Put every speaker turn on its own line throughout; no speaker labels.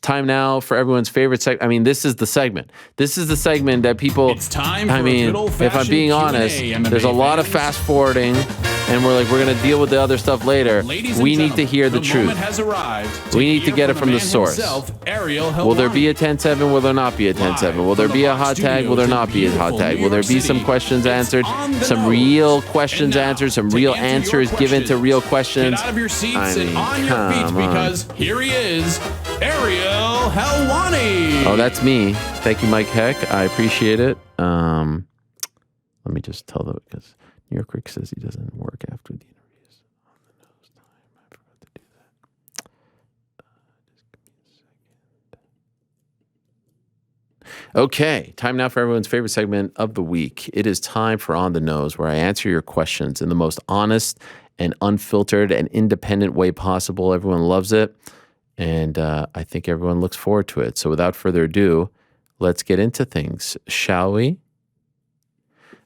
time now for everyone's favorite segment. I mean, this is the segment. This is the segment that people...
It's time for a good old-fashioned
if I'm being honest,
Q&A,
there's a lot of fast-forwarding, and we're like, we're going to deal with the other stuff later. We need to hear the truth.
Moment has arrived.
We need to get it from the source.
Ariel Helwani.
Will there be a 10-7? Will there not be a 10-7? Will there be a hot tag? Will there not be a hot tag? Will there be some questions answered? Some real questions answered? Some real answers given to real questions?
Get out of your seats and on your feet because here he is, Ariel Helwani.
Oh, that's me. Thank you, Mike Heck. I appreciate it. Let me just tell them because New York Rick says he doesn't work after the interviews. On the nose time. I forgot to do that. Just give me a second. Okay, time now for everyone's favorite segment of the week. It is time for On the Nose, where I answer your questions in the most honest and unfiltered and independent way possible. Everyone loves it, and I think everyone looks forward to it. So without further ado, let's get into things, shall we?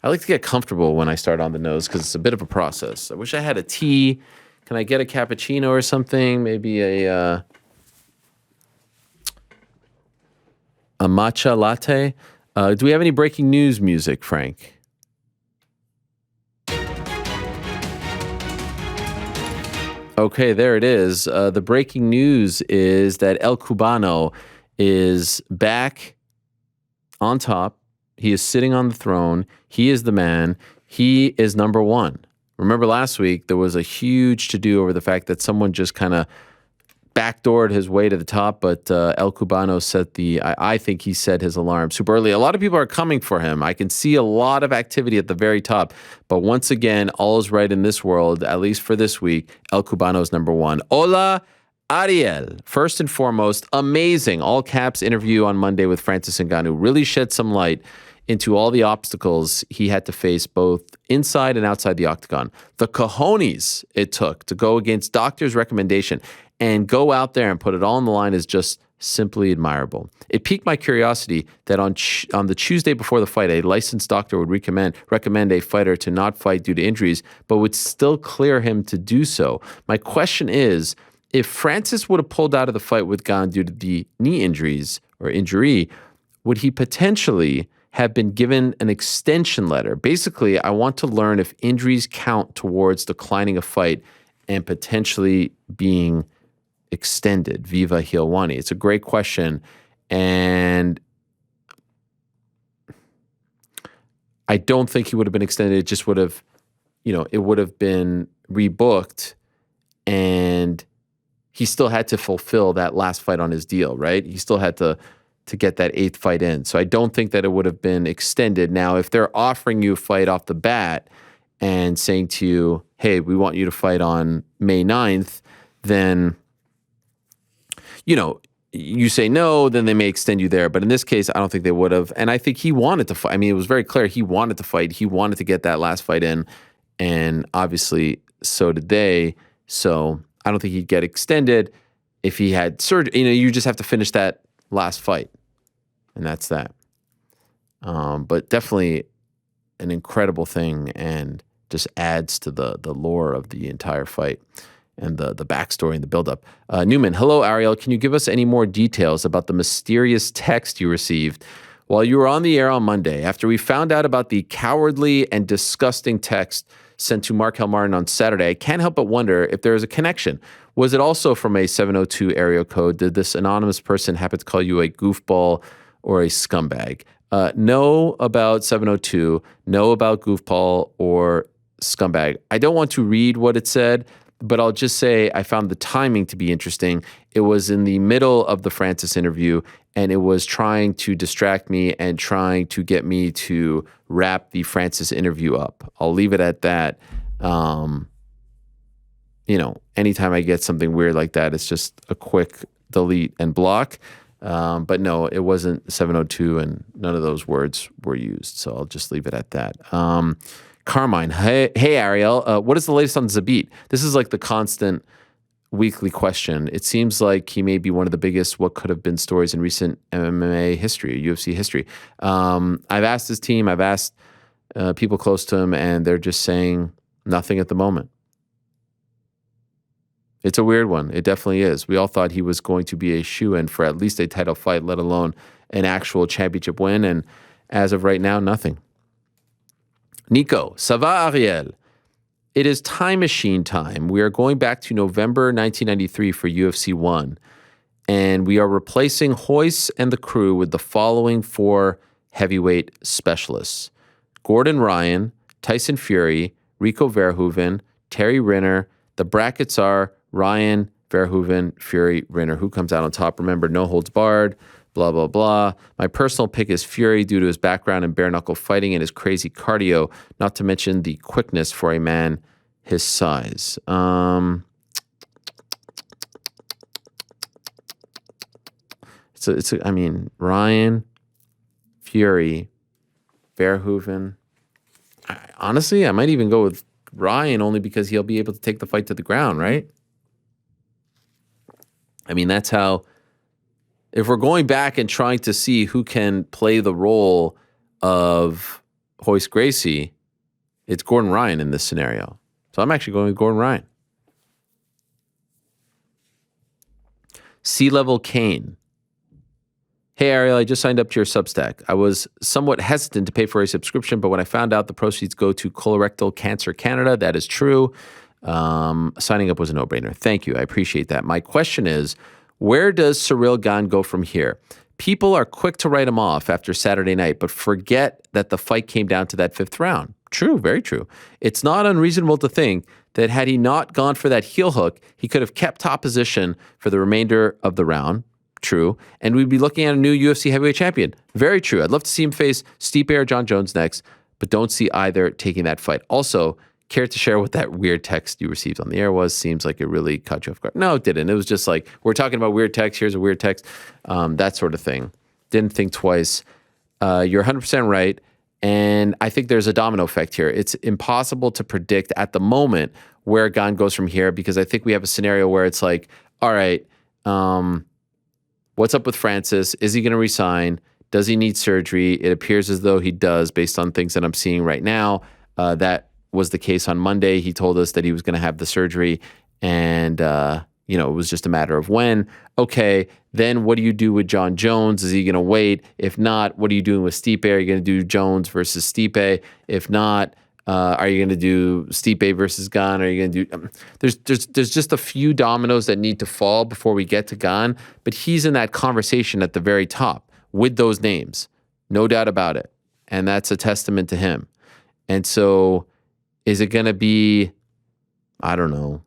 I like to get comfortable when I start On the Nose because it's a bit of a process. I wish I had a tea. Can I get a cappuccino or something? Maybe a matcha latte? Do we have any breaking news music, Frank? Okay, there it is. The breaking news is that El Cubano is back on top. He is sitting on the throne. He is the man. He is number one. Remember last week, there was a huge to-do over the fact that someone just kind of backdoored his way to the top, but El Cubano set I think he set his alarm super early. A lot of people are coming for him. I can see a lot of activity at the very top, but once again, all is right in this world, at least for this week. El Cubano is number one. Hola, Ariel. First and foremost, amazing all caps interview on Monday with Francis Ngannou. Really shed some light into all the obstacles he had to face both inside and outside the octagon. The cojones it took to go against doctor's recommendation and go out there and put it all on the line is just simply admirable. It piqued my curiosity that on the Tuesday before the fight, a licensed doctor would recommend a fighter to not fight due to injuries, but would still clear him to do so. My question is, if Francis would have pulled out of the fight with Gane due to the knee injuries or injury, would he potentially have been given an extension letter? Basically, I want to learn if injuries count towards declining a fight and potentially being extended. Viva Helwani. It's a great question. And I don't think he would have been extended. It just would have, it would have been rebooked, and he still had to fulfill that last fight on his deal, right? He still had to get that 8th fight in. So I don't think that it would have been extended. Now, if they're offering you a fight off the bat and saying to you, hey, we want you to fight on May 9th, then, you say no, then they may extend you there. But in this case, I don't think they would have. And I think he wanted to fight. I mean, it was very clear he wanted to fight. He wanted to get that last fight in. And obviously, so did they. So I don't think he'd get extended if he had surgery. You just have to finish that last fight. And that's that. But definitely an incredible thing and just adds to the lore of the entire fight and the backstory and the buildup. Newman, hello, Ariel. Can you give us any more details about the mysterious text you received while you were on the air on Monday after we found out about the cowardly and disgusting text sent to Mark Martin on Saturday? I can't help but wonder if there is a connection. Was it also from a 702 area code? Did this anonymous person happen to call you a goofball or a scumbag? Know about 702, know about goofball or scumbag. I don't want to read what it said, but I'll just say I found the timing to be interesting. It was in the middle of the Francis interview, and it was trying to distract me and trying to get me to wrap the Francis interview up. I'll leave it at that. Anytime I get something weird like that, it's just a quick delete and block. But no, it wasn't 702, and none of those words were used. So I'll just leave it at that. Carmine, hey Ariel, what is the latest on Zabit? This is like the constant weekly question. It seems like he may be one of the biggest what could have been stories in recent MMA history, UFC history. I've asked his team, I've asked people close to him, and they're just saying nothing at the moment. It's a weird one. It definitely is. We all thought he was going to be a shoo-in for at least a title fight, let alone an actual championship win. And as of right now, nothing. Nico, ça va, Ariel? It is time machine time. We are going back to November 1993 for UFC 1. And we are replacing Royce and the crew with the following 4 heavyweight specialists. Gordon Ryan, Tyson Fury, Rico Verhoeven, Terry Rinner. The brackets are Ryan, Verhoeven, Fury, Rinner. Who comes out on top? Remember, no holds barred, blah, blah, blah. My personal pick is Fury due to his background in bare-knuckle fighting and his crazy cardio, not to mention the quickness for a man his size. I mean, Ryan, Fury, Verhoeven. Honestly, I might even go with Ryan only because he'll be able to take the fight to the ground, right? I mean, that's how, if we're going back and trying to see who can play the role of Royce Gracie, it's Gordon Ryan in this scenario. So I'm actually going with Gordon Ryan. C-Level Kane. Hey, Ariel, I just signed up to your Substack. I was somewhat hesitant to pay for a subscription, but when I found out the proceeds go to Colorectal Cancer Canada, that is true. Signing up was a no-brainer. Thank you. I appreciate that. My question is, where does Ciryl Gane go from here? People are quick to write him off after Saturday night, but forget that the fight came down to that 5th round. True, very true. It's not unreasonable to think that had he not gone for that heel hook, he could have kept top position for the remainder of the round. True. And we'd be looking at a new UFC heavyweight champion. Very true. I'd love to see him face Stipe or John Jones next, but don't see either taking that fight. Also, care to share what that weird text you received on the air was? Seems like it really caught you off guard. No, it didn't. It was just like, we're talking about weird text. Here's a weird text. That sort of thing. Didn't think twice. You're 100% right. And I think there's a domino effect here. It's impossible to predict at the moment where Gane goes from here, because I think we have a scenario where it's like, all right, what's up with Francis? Is he going to resign? Does he need surgery? It appears as though he does, based on things that I'm seeing right now. That was the case on Monday. He told us that he was going to have the surgery, and it was just a matter of when. Okay, then what do you do with John Jones? Is he going to wait? If not, what are you doing with Stipe? Are you going to do Jones versus Stipe? If not, are you going to do Stipe versus Gane? Are you going to do? There's just a few dominoes that need to fall before we get to Gane, but he's in that conversation at the very top with those names, no doubt about it, and that's a testament to him. And so, is it going to be, I don't know,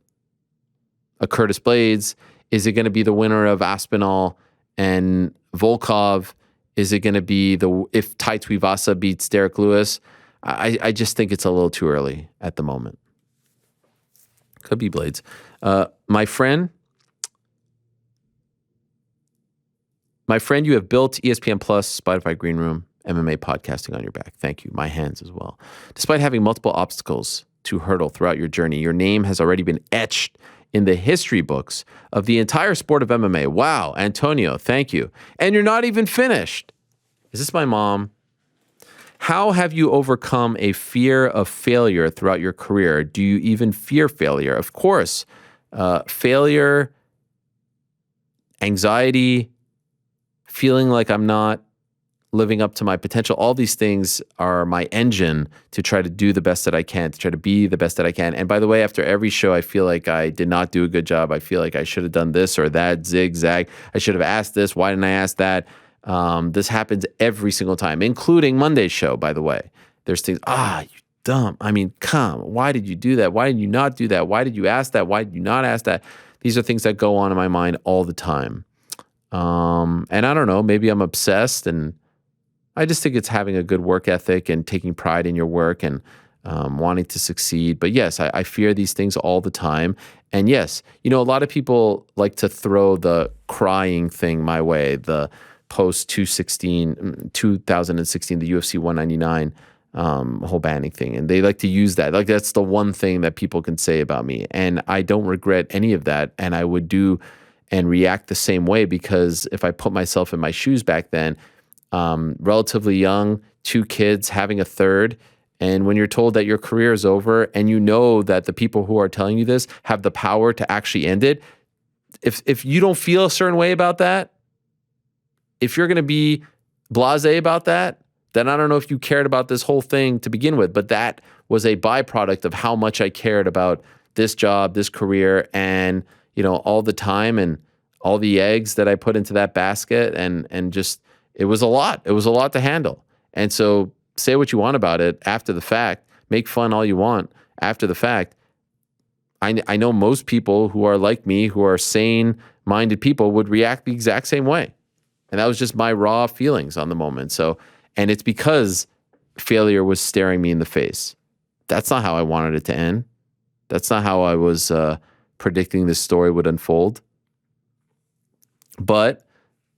a Curtis Blades? Is it going to be the winner of Aspinall and Volkov? Is it going to be if Tai Tuivasa beats Derek Lewis? I just think it's a little too early at the moment. Could be Blades. My friend, you have built ESPN Plus, Spotify Green Room, MMA podcasting on your back. Thank you. My hands as well. Despite having multiple obstacles to hurdle throughout your journey, your name has already been etched in the history books of the entire sport of MMA. Wow, Antonio, thank you. And you're not even finished. Is this my mom? How have you overcome a fear of failure throughout your career? Do you even fear failure? Of course. Failure, anxiety, feeling like I'm not living up to my potential, all these things are my engine to try to do the best that I can, to try to be the best that I can. And by the way, after every show, I feel like I did not do a good job. I feel like I should have done this or that, zigzag. I should have asked this. Why didn't I ask that? This happens every single time, including Monday's show, by the way. There's things, you dumb. I mean, why did you do that? Why did you not do that? Why did you ask that? Why did you not ask that? These are things that go on in my mind all the time. And I don't know, maybe I'm obsessed, and I just think it's having a good work ethic and taking pride in your work and wanting to succeed. But yes, I fear these things all the time. And yes, a lot of people like to throw the crying thing my way, the post 2016, the UFC 199 whole banning thing. And they like to use that. Like, that's the one thing that people can say about me. And I don't regret any of that. And I would do and react the same way, because if I put myself in my shoes back then, relatively young, 2 kids, having a third, And when you're told that your career is over and you know that the people who are telling you this have the power to actually end it, if you don't feel a certain way about that, if you're going to be blasé about that, then I don't know if you cared about this whole thing to begin with. But that was a byproduct of how much I cared about this job, this career, and all the time and all the eggs that I put into that basket, and just it was a lot. It was a lot to handle. And so say what you want about it after the fact, make fun all you want after the fact. I know most people who are like me, who are sane-minded people, would react the exact same way. And that was just my raw feelings on the moment. So, and it's because failure was staring me in the face. That's not how I wanted it to end. That's not how I was predicting this story would unfold. But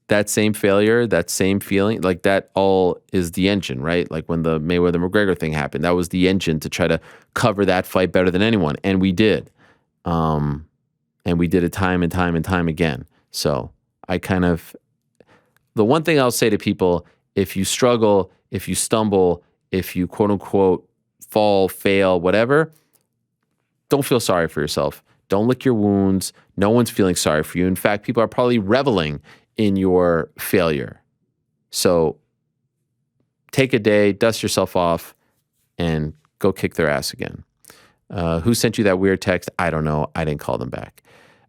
that same failure, that same feeling, like that all is the engine, right? Like when the Mayweather-McGregor thing happened, that was the engine to try to cover that fight better than anyone. And we did. And we did it time and time and time again. So the one thing I'll say to people, if you struggle, if you stumble, if you quote unquote fall, fail, whatever, don't feel sorry for yourself. Don't lick your wounds. No one's feeling sorry for you. In fact, people are probably reveling in your failure. So take a day, dust yourself off, and go kick their ass again. Who sent you that weird text? I don't know. I didn't call them back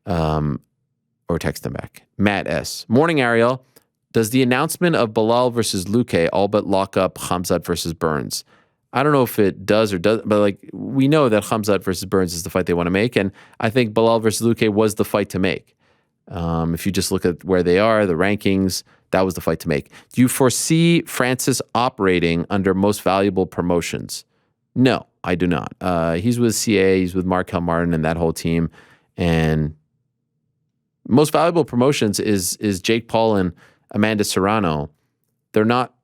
or text them back. Matt S. Morning, Ariel. Does the announcement of Belal versus Luque all but lock up Khamzat versus Burns? I don't know if it does or doesn't, but we know that Khamzat versus Burns is the fight they want to make, and I think Belal versus Luque was the fight to make. If you just look at where they are, the rankings, that was the fight to make. Do you foresee Francis operating under Most Valuable Promotions? No, I do not. He's with CA, he's with Markel Martin and that whole team, and Most Valuable Promotions is Jake Paul and Amanda Serrano. They're not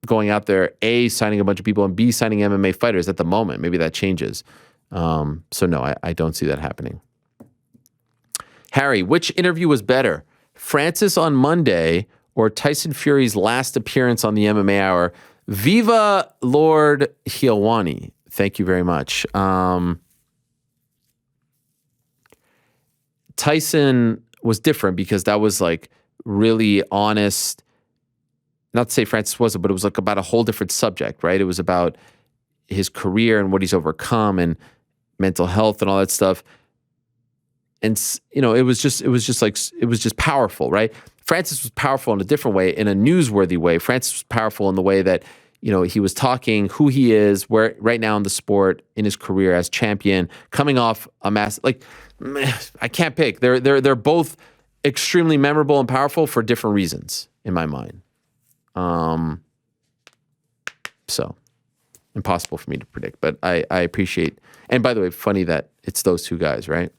going out there, A, signing a bunch of people, and B, signing MMA fighters at the moment. Maybe that changes. So no, I don't see that happening. Harry, which interview was better? Francis on Monday or Tyson Fury's last appearance on the MMA Hour? Viva Lord Helwani. Thank you very much. Tyson was different because that was really honest. Not to say Francis wasn't, but it was about a whole different subject, right? It was about his career and what he's overcome and mental health and all that stuff. And it was just powerful, right? Francis was powerful in a different way, in a newsworthy way. Francis was powerful in the way that he was talking who he is, where right now in the sport, in his career as champion, coming off a I can't pick. They're both extremely memorable and powerful for different reasons in my mind. So impossible for me to predict, but I appreciate. And by the way, funny that it's those two guys, right?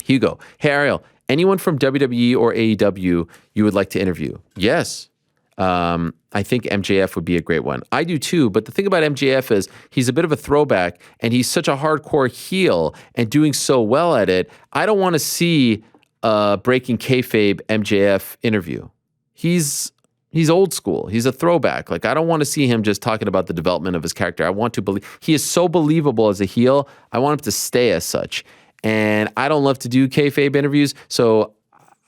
Hugo, hey Ariel, anyone from WWE or AEW you would like to interview? Yes. I think MJF would be a great one. I do too, but the thing about MJF is he's a bit of a throwback and he's such a hardcore heel and doing so well at it. I don't want to see a breaking kayfabe MJF interview. He's old school. He's a throwback. I don't want to see him just talking about the development of his character. I want to believe he is so believable as a heel. I want him to stay as such. And I don't love to do kayfabe interviews, so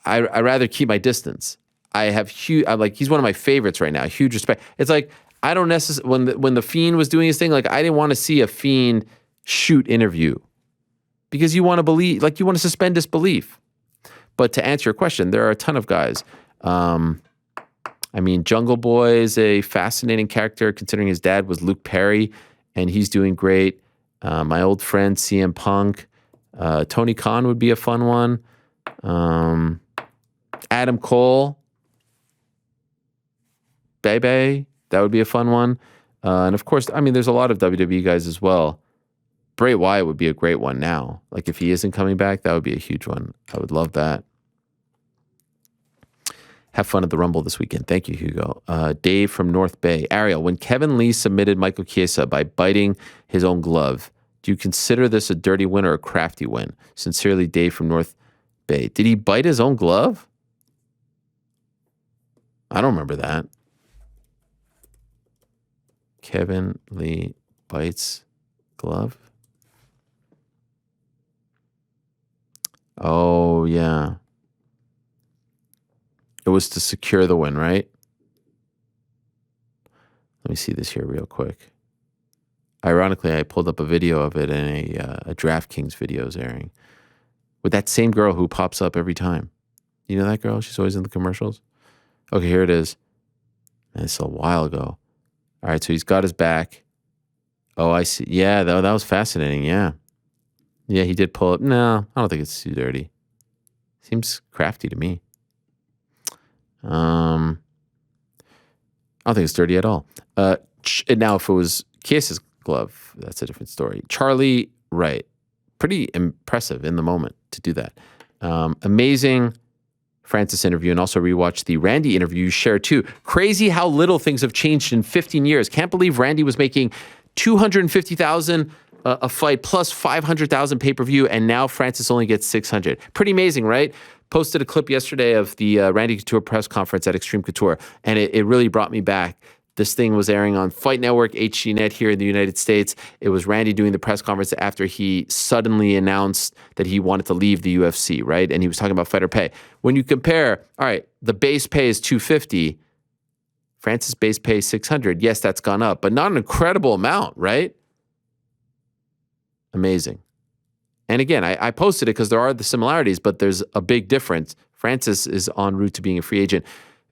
I rather keep my distance. I have he's one of my favorites right now. Huge respect. It's I don't necessarily when the Fiend was doing his thing, I didn't want to see a Fiend shoot interview because you want to believe, you want to suspend disbelief. But to answer your question, there are a ton of guys. Jungle Boy is a fascinating character considering his dad was Luke Perry, and he's doing great. My old friend CM Punk. Tony Khan would be a fun one. Adam Cole. Bebe, that would be a fun one. And of course, there's a lot of WWE guys as well. Bray Wyatt would be a great one now. If he isn't coming back, that would be a huge one. I would love that. Have fun at the Rumble this weekend. Thank you, Hugo. Dave from North Bay. Ariel, when Kevin Lee submitted Michael Chiesa by biting his own glove, do you consider this a dirty win or a crafty win? Sincerely, Dave from North Bay. Did he bite his own glove? I don't remember that. Kevin Lee bites glove. Oh, yeah. It was to secure the win, right? Let me see this here real quick. Ironically, I pulled up a video of it, and a DraftKings video is airing with that same girl who pops up every time. You know that girl? She's always in the commercials. Okay, here it is. And it's a while ago. All right, so he's got his back. Oh, I see. Yeah, that was fascinating. Yeah. Yeah, he did pull it. No, I don't think it's too dirty. Seems crafty to me. I don't think it's dirty at all. Now, if it was Chies's glove, that's a different story. Charlie Wright, pretty impressive in the moment to do that. Amazing Francis interview, and also rewatch the Randy interview you shared too. Crazy how little things have changed in 15 years. Can't believe Randy was making $250,000 a fight plus $500,000 pay-per-view, and now Francis only gets $600. Pretty amazing, right? Posted a clip yesterday of the Randy Couture press conference at Extreme Couture, and it really brought me back. This thing was airing on Fight Network, HGNet here in the United States. It was Randy doing the press conference after he suddenly announced that he wanted to leave the UFC, right? And he was talking about fighter pay. When you compare, all right, the base pay is $250, Francis' base pay is $600. Yes, that's gone up, but not an incredible amount, right? Amazing. And again, I posted it because there are the similarities, but there's a big difference. Francis is en route to being a free agent.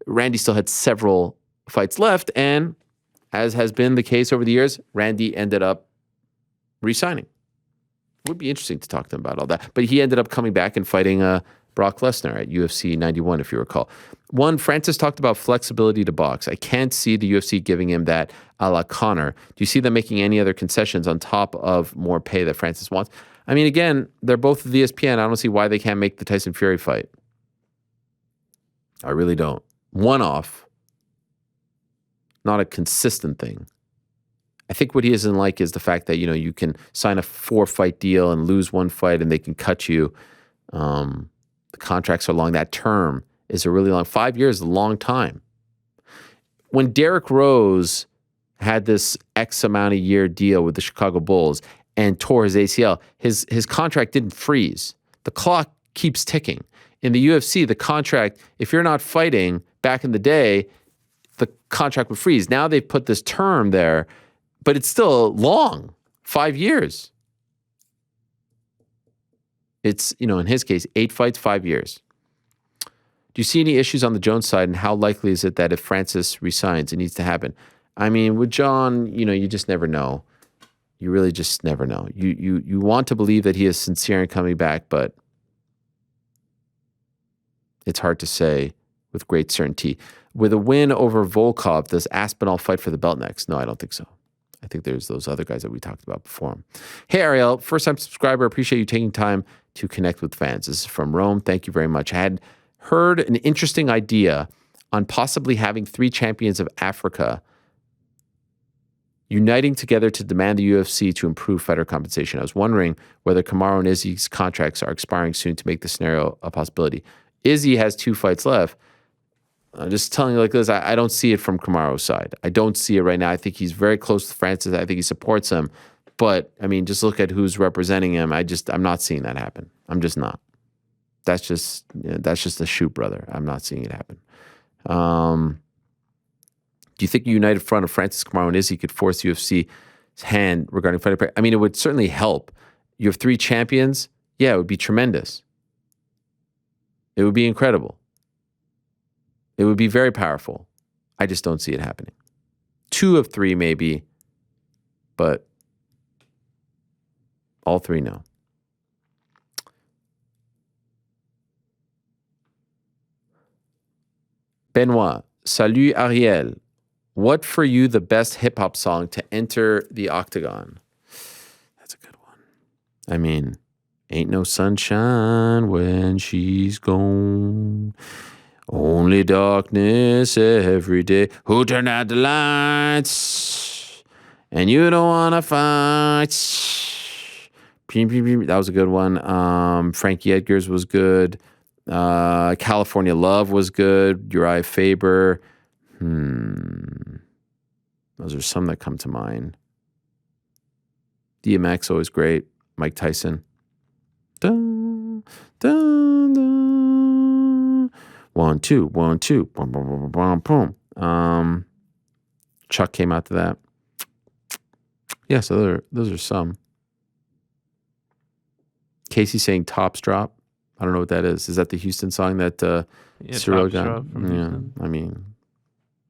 Randy still had several fights left, and as has been the case over the years, Randy ended up re-signing. It would be interesting to talk to him about all that. But he ended up coming back and fighting Brock Lesnar at UFC 91, if you recall. One, Francis talked about flexibility to box. I can't see the UFC giving him that a la Conor. Do you see them making any other concessions on top of more pay that Francis wants? I mean, again, they're both with ESPN. I don't see why they can't make the Tyson Fury fight. I really don't. One-off. Not a consistent thing. I think what he isn't like is the fact that, you can sign a 4-fight deal and lose one fight and they can cut you. The contracts are long. That term is a really long. 5 years is a long time. When Derrick Rose had this X amount of year deal with the Chicago Bulls and tore his ACL, his contract didn't freeze. The clock keeps ticking. In the UFC, the contract, if you're not fighting back in the day, the contract would freeze. Now they've put this term there, but it's still long, 5 years. It's, in his case, 8 fights, 5 years. Do you see any issues on the Jones side, and how likely is it that if Francis resigns, it needs to happen? I mean, with John, you just never know. You really just never know. You want to believe that he is sincere in coming back, but it's hard to say with great certainty. With a win over Volkov, does Aspinall fight for the belt next? No, I don't think so. I think there's those other guys that we talked about before. Hey, Ariel, first-time subscriber. Appreciate you taking time to connect with fans. This is from Rome. Thank you very much. I had heard an interesting idea on possibly having 3 champions of Africa uniting together to demand the UFC to improve fighter compensation. I was wondering whether Kamaru and Izzy's contracts are expiring soon to make the scenario a possibility. Izzy has 2 fights left. I'm just telling you like this, I don't see it from Kamaru's side. I don't see it right now. I think he's very close to Francis. I think he supports him. But, I mean, just look at who's representing him. I'm not seeing that happen. I'm just not. That's just a shoot, brother. I'm not seeing it happen. Do you think a united front of Francis, Kamaru, and Izzy could force UFC's hand regarding fighter pay? I mean, it would certainly help. You have 3 champions. Yeah, it would be tremendous. It would be incredible. It would be very powerful. I just don't see it happening. 2 of 3 maybe, but all 3 no. Benoit, salut Ariel. What for you the best hip-hop song to enter the Octagon? That's a good one. I mean, ain't no sunshine when she's gone. Only darkness every day. Who turned out the lights? And you don't want to fight. That was a good one. Frankie Edgar's was good. California Love was good. Uriah Faber. Those are some that come to mind. DMX, always great. Mike Tyson. Dun, dun, dun. 1, 2, 1, 2. Boom, boom, boom, boom, boom. Chuck came out to that. Yeah, so those are some. Casey saying Tops Drop. I don't know what that is. Is that the Houston song that Ciryl Gane? Yeah, I mean,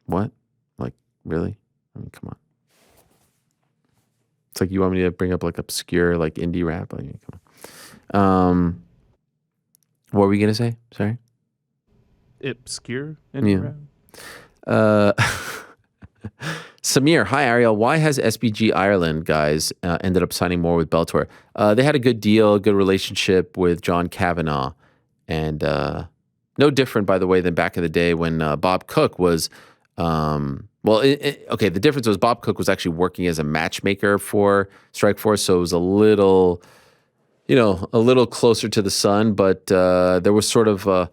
what? Like, really? I mean, come on. It's like you want me to bring up like obscure like indie rap. Like, come on. What were we gonna say? Sorry.
Obscure indie rap.
Samir, hi Ariel. Why has SBG Ireland guys ended up signing more with Bellator? They had a good deal, good relationship with John Kavanagh, and no different, by the way, than back in the day when Bob Cook was. Okay, the difference was Bob Cook was actually working as a matchmaker for Strikeforce, so it was a little closer to the sun, but there was sort of a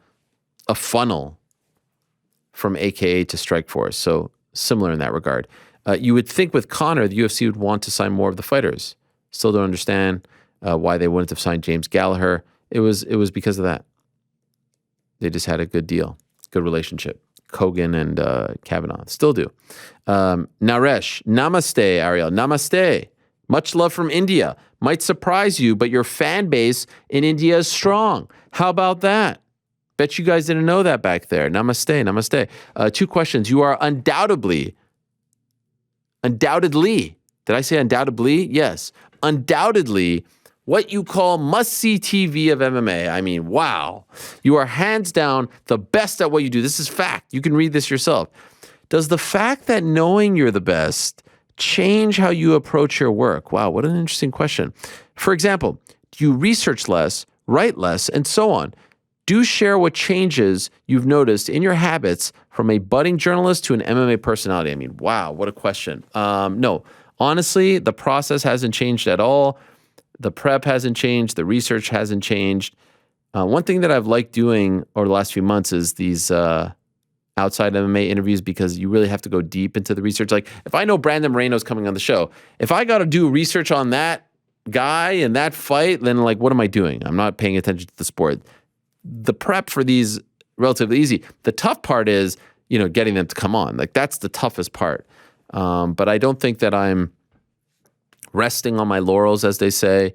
funnel from AKA to Strikeforce, so similar in that regard. You would think with Conor, the UFC would want to sign more of the fighters. Still don't understand why they wouldn't have signed James Gallagher. It was because of that. They just had a good deal, good relationship. Kogan and Kavanaugh still do. Naresh, namaste, Ariel, namaste. Much love from India. Might surprise you, but your fan base in India is strong. How about that? Bet you guys didn't know that back there. Namaste, namaste. 2 questions. You are undoubtedly, did I say undoubtedly? Yes. Undoubtedly, what you call must-see TV of MMA. I mean, wow. You are hands down the best at what you do. This is fact. You can read this yourself. Does the fact that knowing you're the best change how you approach your work? Wow, what an interesting question. For example, do you research less, write less, and so on? Do share what changes you've noticed in your habits from a budding journalist to an MMA personality. I mean, wow, what a question. No, honestly, the process hasn't changed at all. The prep hasn't changed. The research hasn't changed. One thing that I've liked doing over the last few months is these outside MMA interviews, because you really have to go deep into the research. Like if I know Brandon Moreno's coming on the show, if I got to do research on that guy and that fight, then like, what am I doing? I'm not paying attention to the sport. The prep for these relatively easy. The tough part is, getting them to come on. Like that's the toughest part. But I don't think that I'm resting on my laurels, as they say.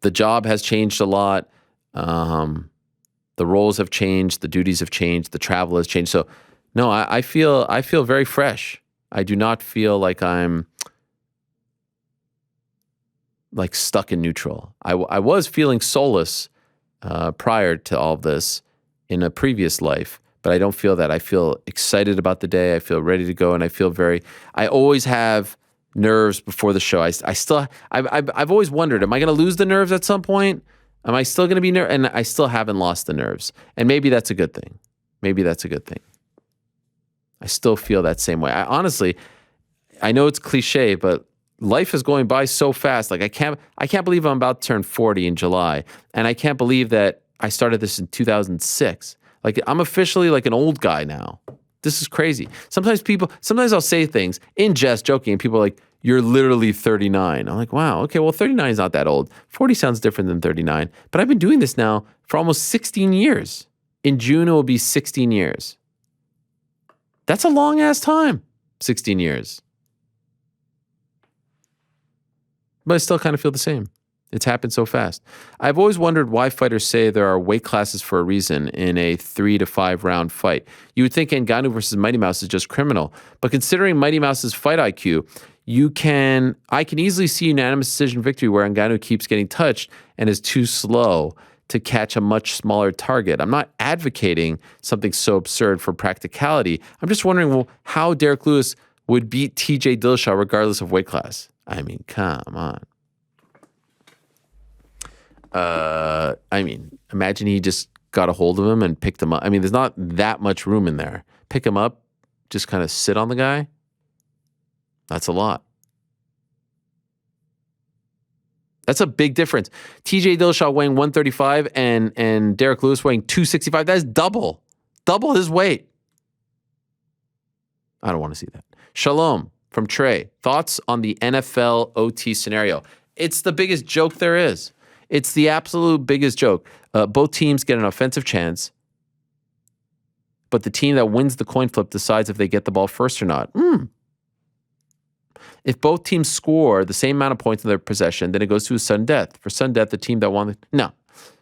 The job has changed a lot. The roles have changed. The duties have changed. The travel has changed. So, no, I feel very fresh. I do not feel like I'm like stuck in neutral. I was feeling soulless prior to all of this in a previous life, but I don't feel that. I feel excited about the day. I feel ready to go, and I always have nerves before the show. I've always wondered, am I going to lose the nerves at some point? Am I still going to be nervous? And I still haven't lost the nerves. And maybe that's a good thing. I still feel that same way. I know it's cliche, but life is going by so fast. Like I can't believe I'm about to turn 40 in July. And I can't believe that I started this in 2006. Like I'm officially like an old guy now. This is crazy. Sometimes I'll say things in jest, joking, and people are like, you're literally 39. I'm like, wow, okay, well, 39 is not that old. 40 sounds different than 39. But I've been doing this now for almost 16 years. In June, it will be 16 years. That's a long ass time, 16 years. But I still kind of feel the same. It's happened so fast. I've always wondered why fighters say there are weight classes for a reason in a 3 to 5 round fight. You would think Ngannou versus Mighty Mouse is just criminal, but considering Mighty Mouse's fight IQ, I can easily see unanimous decision victory where Ngannou keeps getting touched and is too slow to catch a much smaller target. I'm not advocating something so absurd for practicality. I'm just wondering how Derek Lewis would beat TJ Dillashaw regardless of weight class. I mean, come on. Imagine he just got a hold of him and picked him up. I mean, there's not that much room in there. Pick him up, just kind of sit on the guy. That's a lot. That's a big difference. TJ Dillashaw weighing 135 and Derek Lewis weighing 265. That's double his weight. I don't want to see that. Shalom. from Trey. Thoughts on the NFL OT scenario? It's the biggest joke there is. It's the absolute biggest joke. Both teams get an offensive chance, but the team that wins the coin flip decides if they get the ball first or not. If both teams score the same amount of points in their possession, then it goes to a sudden death. For sudden death, the team that won. No,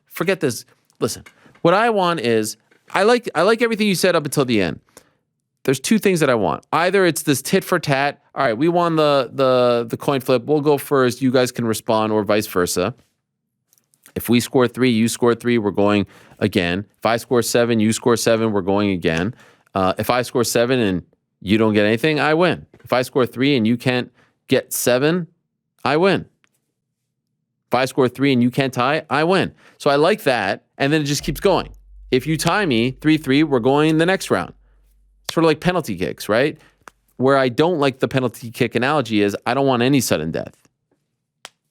forget this. Listen, what I want is I like everything you said up until the end. There's two things that I want. Either it's this tit for tat. All right, we won the coin flip. We'll go first. You guys can respond, or vice versa. If we score 3, you score 3, we're going again. If I score 7, you score 7, we're going again. If I score 7 and you don't get anything, I win. If I score 3 and you can't get 7, I win. If I score 3 and you can't tie, I win. So I like that, and then it just keeps going. If you tie me 3-3, we're going the next round. Sort of like penalty kicks, right? Where I don't like the penalty kick analogy is I don't want any sudden death.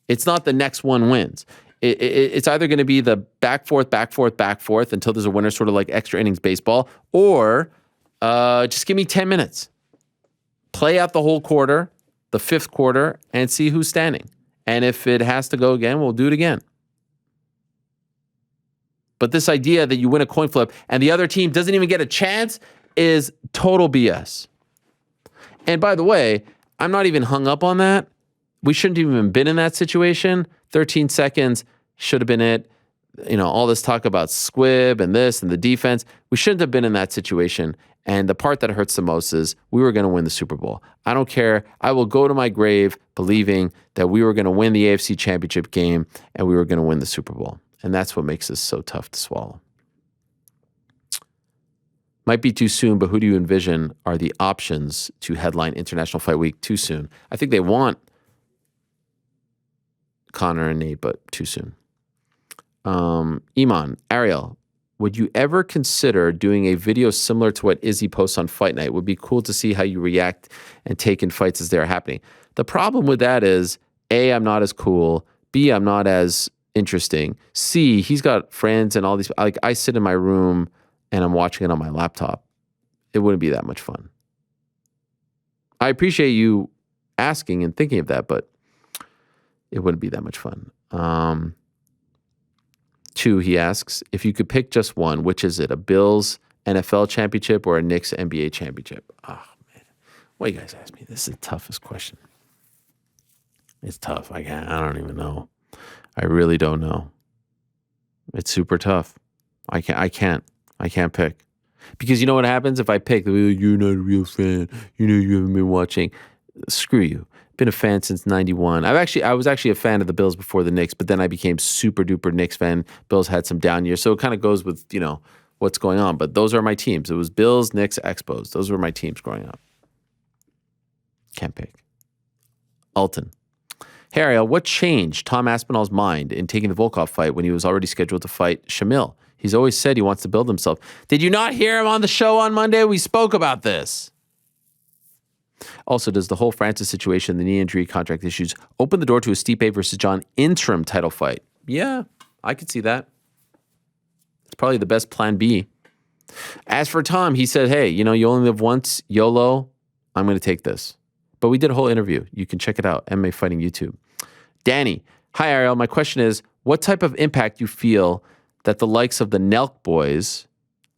It's not the next one wins. It's either going to be the back forth until there's a winner, sort of like extra innings baseball, or just give me 10 minutes. Play out the whole quarter, the 5th quarter, and see who's standing. And if it has to go again, we'll do it again. But this idea that you win a coin flip and the other team doesn't even get a chance is total BS. And by the way, I'm not even hung up on that. We shouldn't have even been in that situation. 13 seconds should have been it. You know, all this talk about squib and this and the defense. We shouldn't have been in that situation. And the part that hurts the most is we were going to win the Super Bowl. I don't care. I will go to my grave believing that we were going to win the AFC Championship game and we were going to win the Super Bowl. And that's what makes this so tough to swallow. Might be too soon, but who do you envision are the options to headline International Fight Week? Too soon. I think they want Conor and Nate, but too soon. Iman, Ariel, would you ever consider doing a video similar to what Izzy posts on Fight Night? It would be cool to see how you react and take in fights as they're happening. The problem with that is, A, I'm not as cool. B, I'm not as interesting. C, he's got friends and all these. Like, I sit in my room and I'm watching it on my laptop. It wouldn't be that much fun. I appreciate you asking and thinking of that, but it wouldn't be that much fun. 2, he asks, if you could pick just one, which is it? A Bills NFL championship or a Knicks NBA championship? Oh, man. Why you guys ask me? This is the toughest question. It's tough. I don't even know. I really don't know. It's super tough. I can't pick. Because you know what happens if I pick? You're not a real fan. You know you haven't been watching. Screw you. Been a fan since 91. I was actually a fan of the Bills before the Knicks, but then I became super duper Knicks fan. Bills had some down years. So it kind of goes with, you know, what's going on. But those are my teams. It was Bills, Knicks, Expos. Those were my teams growing up. Can't pick. Alton. Hey, Ariel, what changed Tom Aspinall's mind in taking the Volkov fight when he was already scheduled to fight Shamil? He's always said he wants to build himself. Did you not hear him on the show on Monday? We spoke about this. Also, does the whole Francis situation, the knee injury, contract issues, open the door to a Stipe versus John interim title fight? Yeah, I could see that. It's probably the best plan B. As for Tom, he said, hey, you know, you only live once, YOLO, I'm going to take this. But we did a whole interview. You can check it out, MMA Fighting YouTube. Danny, hi Ariel, my question is, what type of impact you feel that the likes of the Nelk boys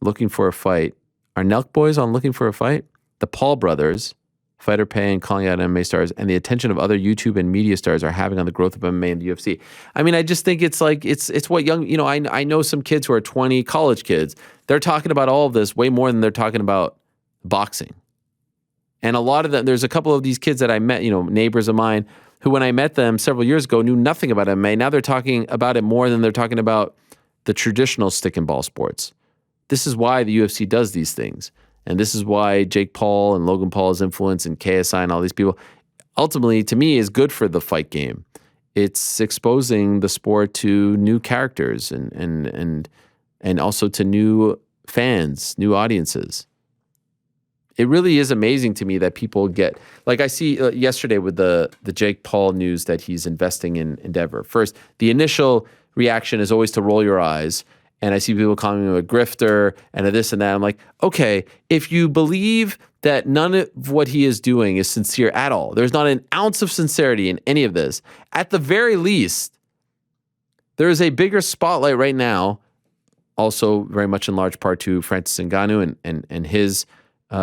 looking for a fight, are Nelk boys on looking for a fight? The Paul brothers, Fighter Pay and calling out MMA stars, and the attention of other YouTube and media stars are having on the growth of MMA and the UFC. I mean, I just think it's like, it's what young, you know, I know some kids who are 20, college kids, they're talking about all of this way more than they're talking about boxing. And a lot of them, there's a couple of these kids that I met, you know, neighbors of mine, who when I met them several years ago knew nothing about MMA. Now they're talking about it more than they're talking about the traditional stick and ball sports. This is why the UFC does these things. And this is why Jake Paul and Logan Paul's influence and KSI and all these people, ultimately, to me, is good for the fight game. It's exposing the sport to new characters and also to new fans, new audiences. It really is amazing to me that people get, like I see yesterday with the Jake Paul news that he's investing in Endeavor. First, the initial reaction is always to roll your eyes. and I see people calling him a grifter and a this and that. I'm like, okay, if you believe that none of what he is doing is sincere at all, there's not an ounce of sincerity in any of this, at the very least, there is a bigger spotlight right now, also very much in large part to Francis Ngannou and his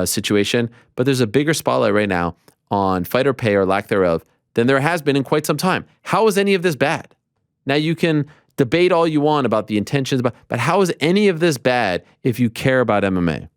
situation, but there's a bigger spotlight right now on fighter pay or lack thereof than there has been in quite some time. How is any of this bad? Now you can debate all you want about the intentions, but how is any of this bad if you care about MMA?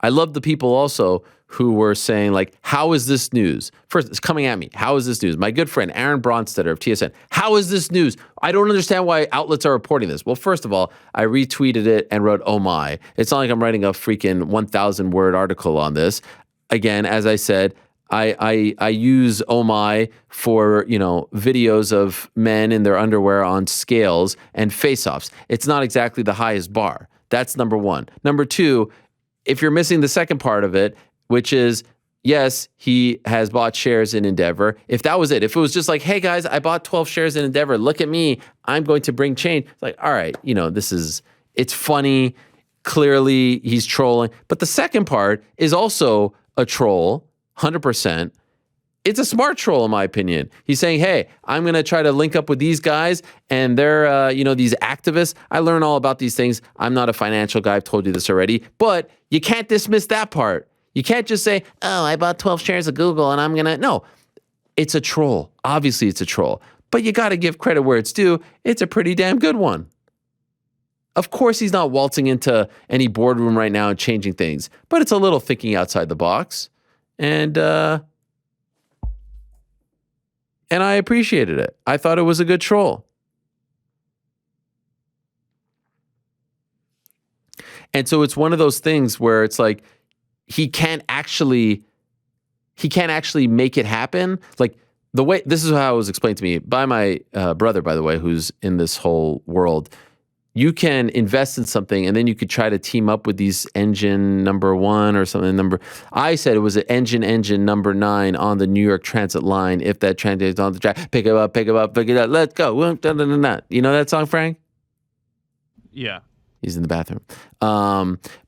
I love the people also who were saying, like, how is this news? First, it's coming at me. How is this news? My good friend, Aaron Bronstetter of TSN. How is this news? I don't understand why outlets are reporting this. Well, first of all, I retweeted it and wrote, oh my. It's not like I'm writing a freaking 1,000 word article on this. Again, as I said, I use oh my for, videos of men in their underwear on scales and face-offs. It's not exactly the highest bar. That's number one. Number two, if you're missing the second part of it, which is, yes, he has bought shares in Endeavor. If that was it, if it was just like, hey guys, I bought 12 shares in Endeavor, look at me, I'm going to bring change. It's like, all right, it's funny. Clearly he's trolling. But the second part is also a troll, 100%. It's a smart troll, in my opinion. He's saying, hey, I'm going to try to link up with these guys, and they're, these activists. I learn all about these things. I'm not a financial guy. I've told you this already. But you can't dismiss that part. You can't just say, oh, I bought 12 shares of Google, and I'm going to... No, it's a troll. Obviously, it's a troll. But you got to give credit where it's due. It's a pretty damn good one. Of course, he's not waltzing into any boardroom right now and changing things. But it's a little thinking outside the box. And I appreciated it. I thought it was a good troll. And so it's one of those things where it's like he can't actually make it happen. Like the way this is how it was explained to me by my brother, by the way, who's in this whole world. You can invest in something and then you could try to team up with these engine number 1 or something. I said it was an engine number 9 on the New York Transit line. If that transit is on the track, pick it up, let's go. You know that song, Frank?
Yeah.
He's in the bathroom.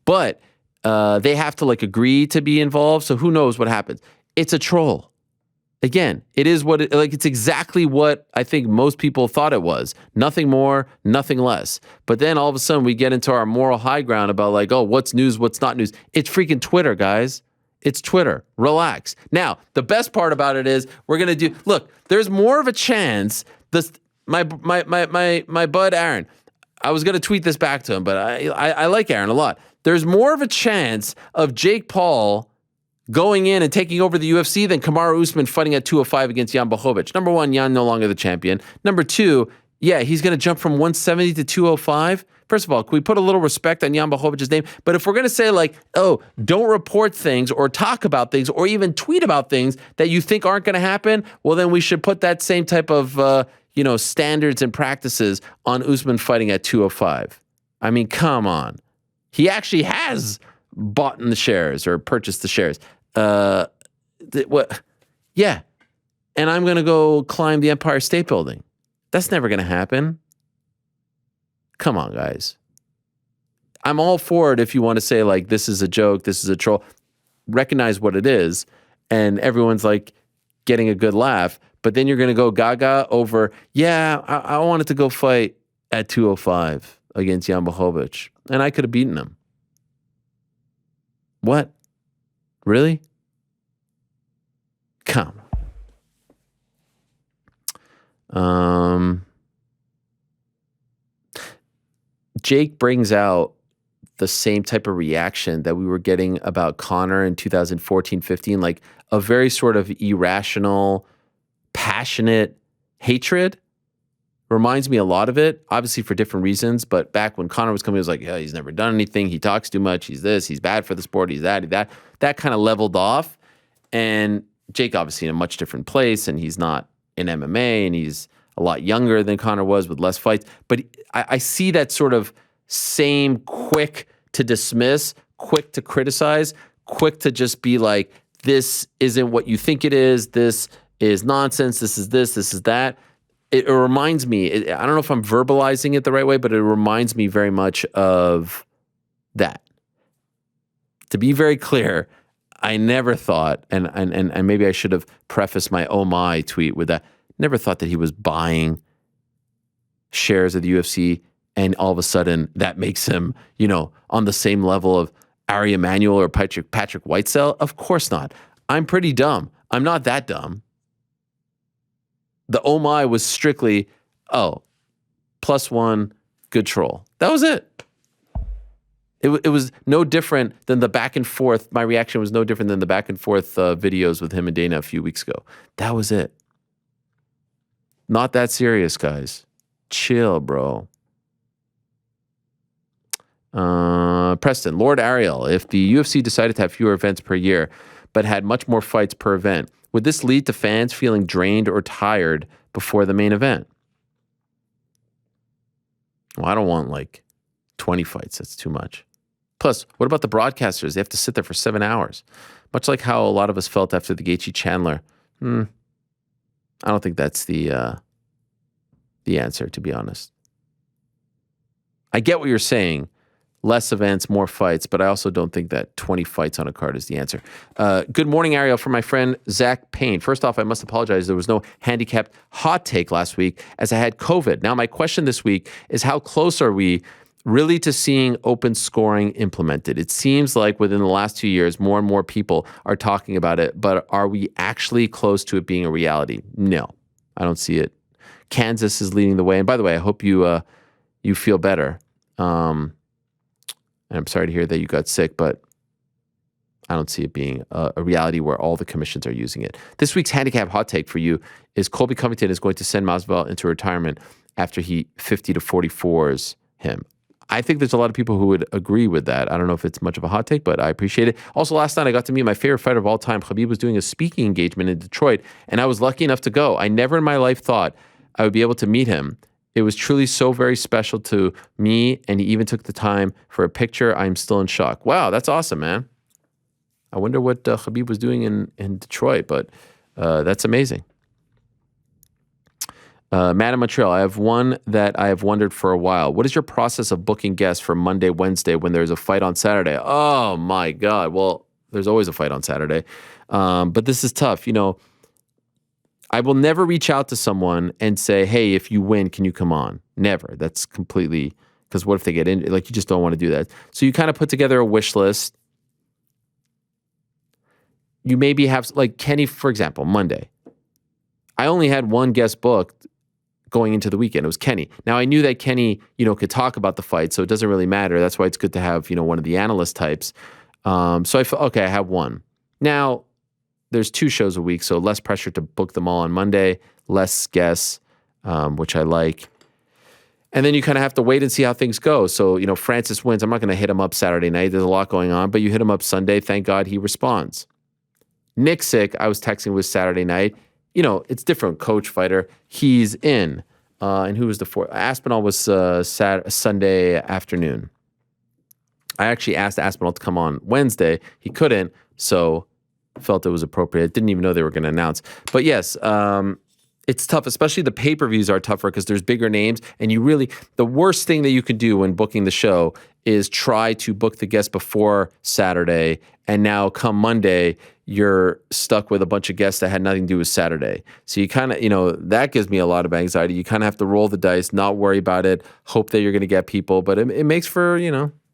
But they have to agree to be involved. So who knows what happens? It's a troll. Again, it is it's exactly what I think most people thought it was. Nothing more, nothing less. But then all of a sudden we get into our moral high ground about oh, what's news, what's not news. It's freaking Twitter, guys. It's Twitter. Relax. Now, the best part about it is look, there's more of a chance my bud Aaron, I was going to tweet this back to him, but I like Aaron a lot. There's more of a chance of Jake Paul going in and taking over the UFC than Kamaru Usman fighting at 205 against Jan Blachowicz. Number one, Jan no longer the champion. Number two, yeah, he's going to jump from 170 to 205. First of all, can we put a little respect on Jan Blachowicz' name? But if we're going to say don't report things or talk about things or even tweet about things that you think aren't going to happen, well, then we should put that same type of, standards and practices on Usman fighting at 205. I mean, come on. He actually has bought in the shares or purchased the shares. Yeah. And I'm going to go climb the Empire State Building. That's never going to happen. Come on, guys. I'm all for it if you want to say this is a joke, this is a troll. Recognize what it is. And everyone's getting a good laugh. But then you're going to go gaga over, I wanted to go fight at 205 against Jan Blachowicz. And I could have beaten him. What? Really? Come. Jake brings out the same type of reaction that we were getting about Conor in 2014-15, a very sort of irrational, passionate hatred. Reminds me a lot of it, obviously for different reasons, but back when Conor was coming, it was he's never done anything, he talks too much, he's this, he's bad for the sport, he's that. That kind of leveled off. And Jake obviously in a much different place, and he's not in MMA, and he's a lot younger than Conor was with less fights. But I see that sort of same quick to dismiss, quick to criticize, quick to just be this isn't what you think it is, this is nonsense, this is this is that. it reminds me, I don't know if I'm verbalizing it the right way, but it reminds me very much of that. To be very clear, I never thought, and maybe I should have prefaced my oh my tweet with that, never thought that he was buying shares of the UFC and all of a sudden that makes him, on the same level of Ari Emanuel or Patrick Whitesell. Of course not. I'm pretty dumb. I'm not that dumb. The oh my was strictly, +1, good troll. That was it. It was no different than the back and forth. My reaction was no different than the back and forth videos with him and Dana a few weeks ago. That was it. Not that serious, guys. Chill, bro. Preston, Lord Ariel, if the UFC decided to have fewer events per year, but had much more fights per event, would this lead to fans feeling drained or tired before the main event? Well, I don't want 20 fights. That's too much. Plus, what about the broadcasters? They have to sit there for 7 hours. Much like how a lot of us felt after the Gaethje Chandler. I don't think that's the answer, to be honest. I get what you're saying. Less events, more fights, but I also don't think that 20 fights on a card is the answer. Good morning, Ariel, from my friend Zach Payne. First off, I must apologize. There was no handicapped hot take last week as I had COVID. Now, my question this week is how close are we really to seeing open scoring implemented? It seems like within the last 2 years, more and more people are talking about it, but are we actually close to it being a reality? No, I don't see it. Kansas is leading the way. And by the way, I hope you feel better. And I'm sorry to hear that you got sick, but I don't see it being a reality where all the commissions are using it. This week's handicap hot take for you is Colby Covington is going to send Masvidal into retirement after he 50-44s him. I think there's a lot of people who would agree with that. I don't know if it's much of a hot take, but I appreciate it. Also, last night I got to meet my favorite fighter of all time. Khabib was doing a speaking engagement in Detroit, and I was lucky enough to go. I never in my life thought I would be able to meet him. It was truly so very special to me, and he even took the time for a picture. I'm still in shock. Wow, that's awesome, man. I wonder what Khabib was doing in Detroit, but that's amazing. Matt in Montreal, I have one that I have wondered for a while. What is your process of booking guests for Monday, Wednesday when there's a fight on Saturday? Oh, my God. Well, there's always a fight on Saturday. But this is tough. I will never reach out to someone and say, hey, if you win, can you come on? Never. That's completely, because what if they get in? You just don't want to do that. So you kind of put together a wish list. You maybe have, Kenny, for example, Monday. I only had one guest booked going into the weekend. It was Kenny. Now, I knew that Kenny, could talk about the fight, so it doesn't really matter. That's why it's good to have, one of the analyst types. So I felt, okay, I have one. Now, there's 2 shows a week, so less pressure to book them all on Monday, less guests, which I like. And then you kind of have to wait and see how things go. So, Francis wins. I'm not going to hit him up Saturday night. There's a lot going on, but you hit him up Sunday. Thank God he responds. Nick Sick, I was texting with Saturday night. It's different. Coach, fighter. He's in. And who was the 4th? Aspinall was Sunday afternoon. I actually asked Aspinall to come on Wednesday. He couldn't, so felt it was appropriate. Didn't even know they were going to announce. But yes, it's tough, especially the pay-per-views are tougher because there's bigger names. And the worst thing that you can do when booking the show is try to book the guest before Saturday. And now come Monday, you're stuck with a bunch of guests that had nothing to do with Saturday. So you kind of, that gives me a lot of anxiety. You kind of have to roll the dice, not worry about it, hope that you're going to get people. But it makes for,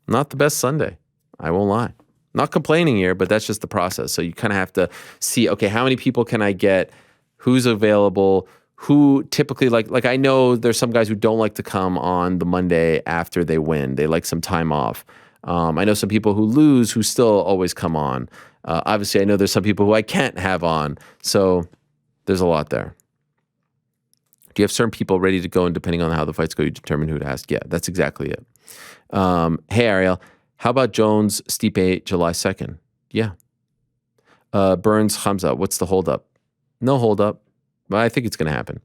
not the best Sunday. I won't lie. Not complaining here, but that's just the process. So you kind of have to see, okay, how many people can I get? Who's available? Who typically like I know there's some guys who don't like to come on the Monday after they win. They like some time off. I know some people who lose who still always come on. Obviously, I know there's some people who I can't have on. So there's a lot there. Do you have certain people ready to go, and depending on how the fights go, you determine who to ask? Yeah, that's exactly it. Hey, Ariel. How about Jones, Stipe, July 2nd? Yeah. Burns, Hamza, what's the holdup? No holdup, but I think it's going to happen.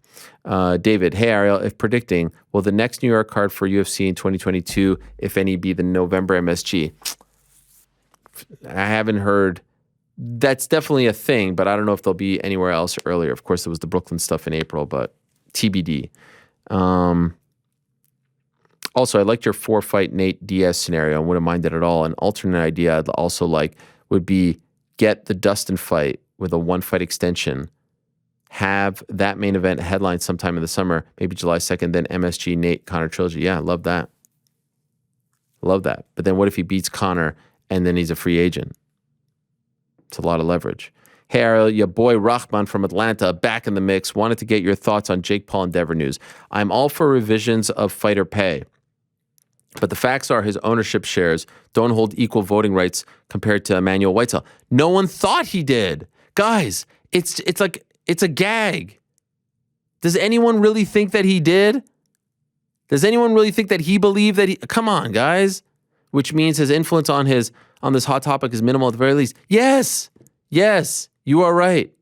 David, hey, Ariel, if predicting, will the next New York card for UFC in 2022, if any, be the November MSG? I haven't heard. That's definitely a thing, but I don't know if there'll be anywhere else earlier. Of course, there was the Brooklyn stuff in April, but TBD. Also, I liked your 4-fight Nate Diaz scenario. I wouldn't mind it at all. An alternate idea I'd also like would be get the Dustin fight with a 1-fight extension. Have that main event headline sometime in the summer, maybe July 2nd, then MSG Nate Connor trilogy. Yeah, love that. Love that. But then what if he beats Connor and then he's a free agent? It's a lot of leverage. Hey, Ariel, your boy Rahman from Atlanta, back in the mix. Wanted to get your thoughts on Jake Paul Endeavor news. I'm all for revisions of fighter pay, but the facts are his ownership shares don't hold equal voting rights compared to Emmanuel Whitesell. No one thought he did. Guys, it's like, it's a gag. Does anyone really think that he did? Does anyone really think that he believed that he... Come on, guys. Which means his influence on this hot topic is minimal at the very least. Yes. Yes. You are right.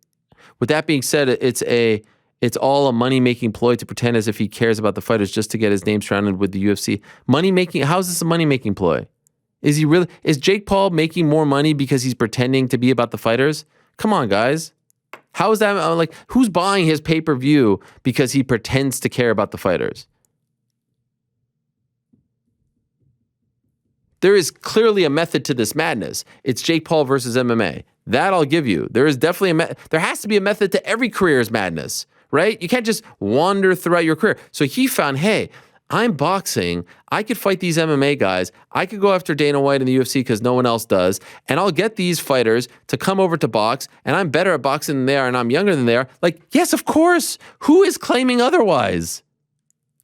With that being said, it's all a money-making ploy to pretend as if he cares about the fighters just to get his name surrounded with the UFC. Money-making... How is this a money-making ploy? Is Jake Paul making more money because he's pretending to be about the fighters? Come on, guys. How is that... Like, who's buying his pay-per-view because he pretends to care about the fighters? There is clearly a method to this madness. It's Jake Paul versus MMA. That I'll give you. There is definitely there has to be a method to every career's madness, right? You can't just wander throughout your career. So he found, hey, I'm boxing. I could fight these MMA guys. I could go after Dana White in the UFC because no one else does. And I'll get these fighters to come over to box. And I'm better at boxing than they are. And I'm younger than they are. Like, yes, of course. Who is claiming otherwise?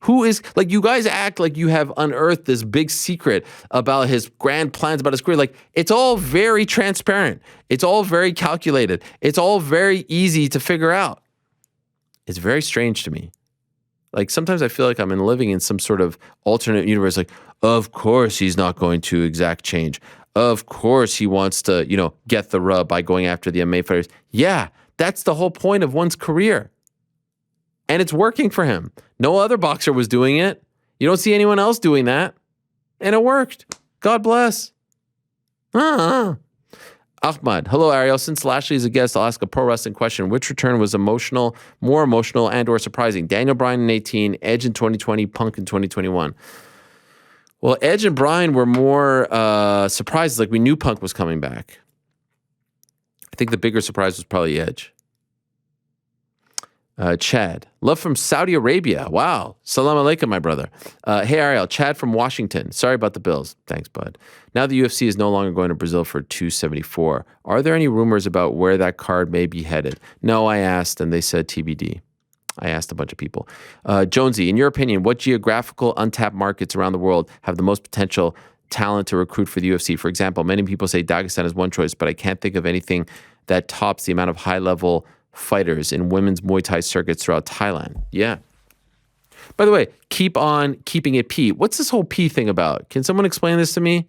Who is, like, you guys act like you have unearthed this big secret about his grand plans about his career. Like, it's all very transparent. It's all very calculated. It's all very easy to figure out. It's very strange to me. Like, sometimes I feel like I'm living in some sort of alternate universe. Like, of course he's not going to exact change. Of course he wants to, get the rub by going after the MMA fighters. Yeah, that's the whole point of one's career. And it's working for him. No other boxer was doing it. You don't see anyone else doing that. And it worked. God bless. Ahmad, hello, Ariel. Since Lashley is a guest, I'll ask a pro wrestling question. Which return was more emotional and or surprising? Daniel Bryan in 2018, Edge in 2020, Punk in 2021. Well, Edge and Bryan were more surprises. Like, we knew Punk was coming back. I think the bigger surprise was probably Edge. Chad, love from Saudi Arabia. Wow. Salam alaikum, my brother. Hey, Ariel, Chad from Washington. Sorry about the Bills. Thanks, bud. Now the UFC is no longer going to Brazil for 274. Are there any rumors about where that card may be headed? No, I asked, and they said TBD. I asked a bunch of people. Jonesy, in your opinion, what geographical untapped markets around the world have the most potential talent to recruit for the UFC? For example, many people say Dagestan is one choice, but I can't think of anything that tops the amount of high-level fighters in women's Muay Thai circuits throughout Thailand. Yeah. By the way, keep on keeping it P. What's this whole P thing about? Can someone explain this to me?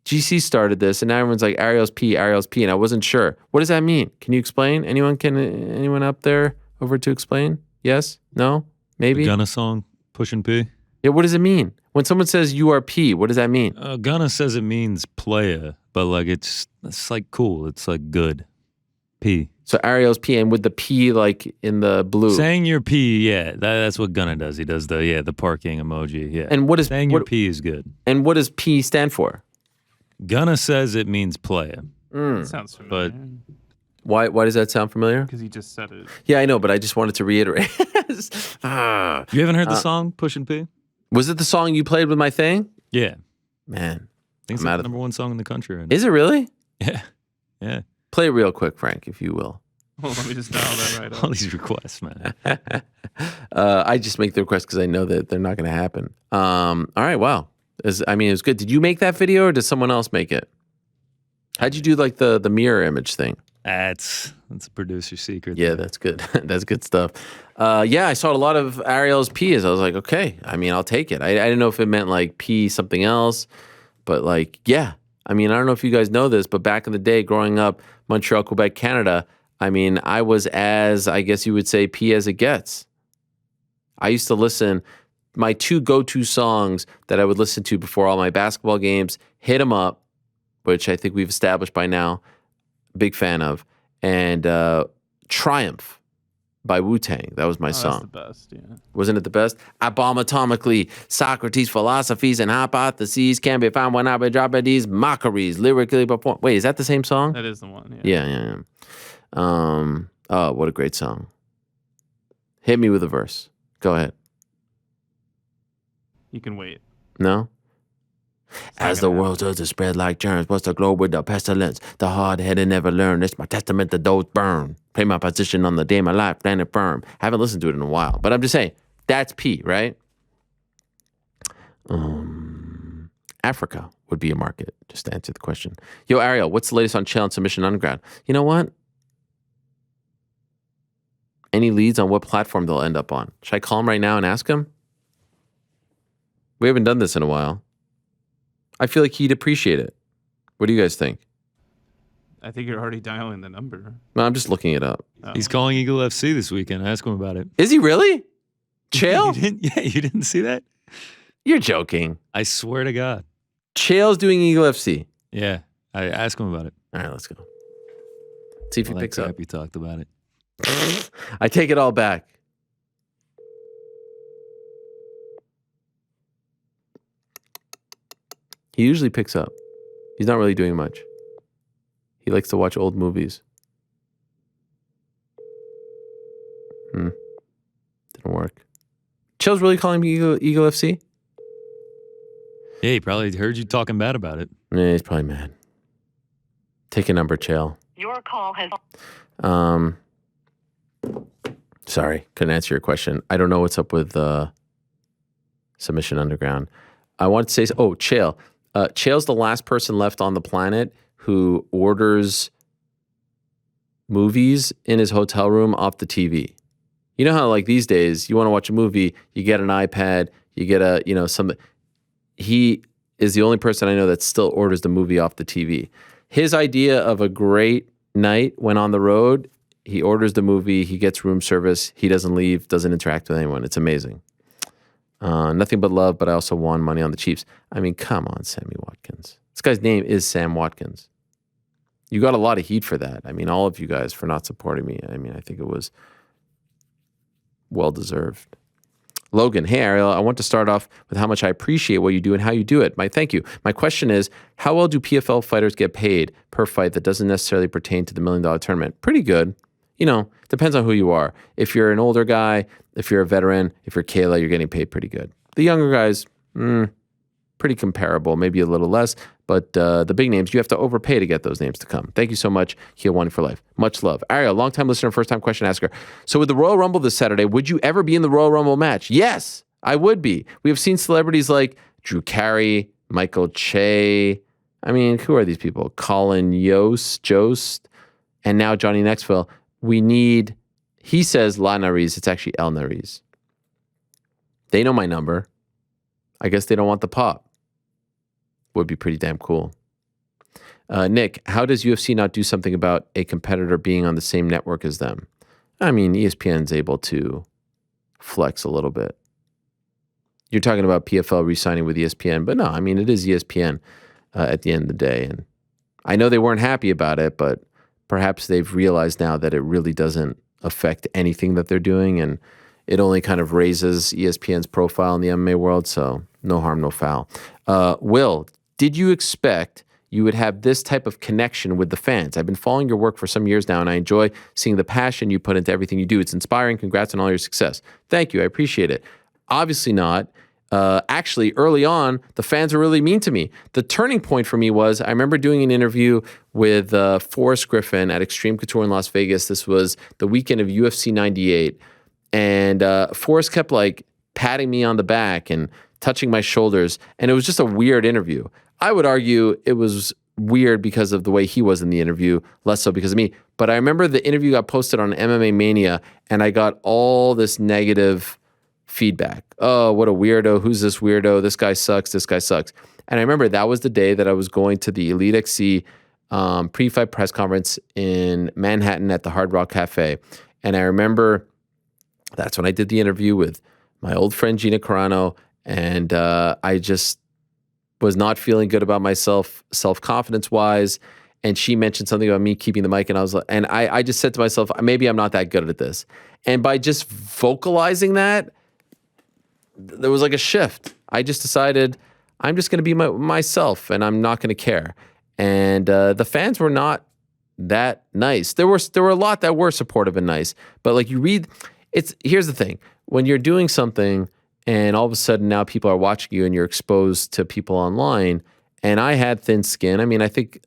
GC started this, and now everyone's like, Ariel's P, and I wasn't sure. What does that mean? Can you explain? Anyone up there over to explain? Yes? No? Maybe?
Gunna song, Pushin' P.
Yeah, what does it mean? When someone says you are P, what does that mean?
Gunna says it means playa, but like it's like cool. It's like good. P.
So Ariel's P, and with the P like in the blue.
Saying your P, yeah, that's what Gunna does. He does the parking emoji, yeah.
And what is
saying your P is good.
And what does P stand for?
Gunna says it means playa.
Sounds familiar.
But
why does that sound familiar?
Because he just said it.
Yeah, I know, but I just wanted to reiterate.
You haven't heard the song Pushin' P?
Was it the song you played with my thing?
Yeah.
Man,
I think it's the number one song in the country right now.
Is it really?
Yeah. Yeah.
Play it real quick, Frank, if you will.
Well, let me just dial that right up.
All these requests, man.
I just make the requests because I know that they're not going to happen. All right, wow. It was good. Did you make that video or did someone else make it? How'd you do like the mirror image thing?
That's a producer secret.
Yeah, that's good. That's good stuff. Yeah, I saw a lot of Ariel's P's. I was like, okay, I'll take it. I didn't know if it meant like P something else, but like, yeah. I don't know if you guys know this, but back in the day, growing up, Montreal, Quebec, Canada, I was as, I guess you would say, P as it gets. I used to listen, my two go-to songs that I would listen to before all my basketball games, Hit 'Em Up, which I think we've established by now, big fan of, and Triumph. by Wu-Tang. That was my
That's
song.
the best. Yeah.
Wasn't it the best? I bomb atomically. Socrates' philosophies and hypotheses can be found when I be dropping these mockeries lyrically perform. Wait, is that the same song?
That is the one. Yeah.
Yeah. Oh, what a great song. Hit me with a verse. Go ahead.
You can wait.
No?
not
As the
gonna
world does spread like germs, what's the globe with the pestilence? The hard-headed never learn. It's my testament that those burn. Play my position on the day of my life, landed firm. I haven't listened to it in a while, but I'm just saying, that's P, right? Africa would be a market, just to answer the question. Yo, Ariel, what's the latest on Chael and Submission Underground? You know what? Any leads on what platform they'll end up on? Should I call him right now and ask him? We haven't done this in a while. I feel like he'd appreciate it. What do you guys think?
I think you're already dialing the number.
No, I'm just looking it up.
Oh.
He's calling Eagle FC this weekend. Ask him about it.
Is he really? Chael?
You didn't see that?
You're joking.
I swear to God.
Chael's doing Eagle FC.
Yeah, I ask him about it.
All right, let's go. See if he
All that
picks up.
crap he talked about it.
I take it all back. He usually picks up. He's not really doing much. He likes to watch old movies. Didn't work. Chael's really calling me Eagle FC?
Yeah, he probably heard you talking bad about it.
Yeah, he's probably mad. Take a number, Chael.
Your call has...
Sorry, couldn't answer your question. I don't know what's up with Submission Underground. I want to say, Chael. Chael's the last person left on the planet who orders movies in his hotel room off the TV. You know how like these days you want to watch a movie, you get an iPad, you get something. He is the only person I know that still orders the movie off the TV. His idea of a great night when on the road, he orders the movie, he gets room service, he doesn't leave, doesn't interact with anyone. It's amazing. Nothing but love, but I also won money on the Chiefs. I mean, come on, Sammy Watkins. This guy's name is Sam Watkins. You got a lot of heat for that. I mean, all of you guys for not supporting me. I mean, I think it was well-deserved. Logan, hey, Ariel, I want to start off with how much I appreciate what you do and how you do it. Thank you. My question is, how well do PFL fighters get paid per fight that doesn't necessarily pertain to the $1 million tournament? Pretty good. Depends on who you are. If you're an older guy, if you're a veteran, if you're Kayla, you're getting paid pretty good. The younger guys, pretty comparable, maybe a little less, but the big names, you have to overpay to get those names to come. Thank you so much. Helwani for life. Much love. Ariel, long-time listener, first-time question asker. So with the Royal Rumble this Saturday, would you ever be in the Royal Rumble match? Yes, I would be. We have seen celebrities like Drew Carey, Michael Che. I mean, who are these people? Colin Jost, and now Johnny Knoxville. We need, he says La Nariz, it's actually El Nariz. They know my number. I guess they don't want the pop. Would be pretty damn cool. Nick, how does UFC not do something about a competitor being on the same network as them? I mean, ESPN's able to flex a little bit. You're talking about PFL re-signing with ESPN, but no, I mean, it is ESPN at the end of the day. And I know they weren't happy about it, but perhaps they've realized now that it really doesn't affect anything that they're doing, and it only kind of raises ESPN's profile in the MMA world, so no harm, no foul. Will, did you expect you would have this type of connection with the fans? I've been following your work for some years now, and I enjoy seeing the passion you put into everything you do. It's inspiring. Congrats on all your success. Thank you. I appreciate it. Obviously not. Actually, early on, the fans were really mean to me. The turning point for me was, I remember doing an interview with Forrest Griffin at Extreme Couture in Las Vegas. This was the weekend of UFC 98. And Forrest kept like patting me on the back and touching my shoulders. And it was just a weird interview. I would argue it was weird because of the way he was in the interview, less so because of me. But I remember the interview got posted on MMA Mania, and I got all this negative feedback. Oh, what a weirdo. Who's this weirdo? This guy sucks. This guy sucks. And I remember that was the day that I was going to the Elite XC pre-fight press conference in Manhattan at the Hard Rock Cafe. And I remember that's when I did the interview with my old friend Gina Carano, and I just was not feeling good about myself, self-confidence-wise. and she mentioned something about me keeping the mic, and I just said to myself, maybe I'm not that good at this. And by just vocalizing that, there was like a shift. I just decided I'm just going to be myself, and I'm not going to care. And the fans were not that nice. There were a lot that were supportive and nice, but like you read, here's the thing: when you're doing something, and all of a sudden now people are watching you, and you're exposed to people online. And I had thin skin. I mean, I think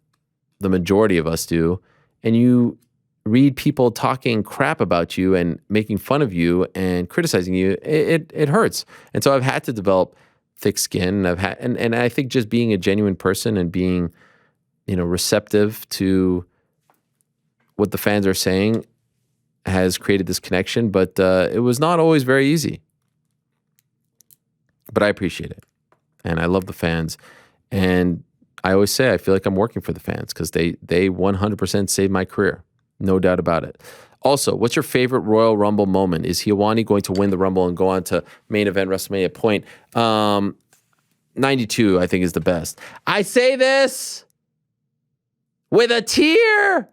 the majority of us do. And you read people talking crap about you and making fun of you and criticizing you, it hurts. And so I've had to develop thick skin. And I think just being a genuine person and being, receptive to what the fans are saying has created this connection. But it was not always very easy. But I appreciate it. And I love the fans. And I always say I feel like I'm working for the fans because they 100% saved my career. No doubt about it. Also, what's your favorite Royal Rumble moment? Is Helwani going to win the Rumble and go on to main event WrestleMania point? 92, I think, is the best. I say this with a tear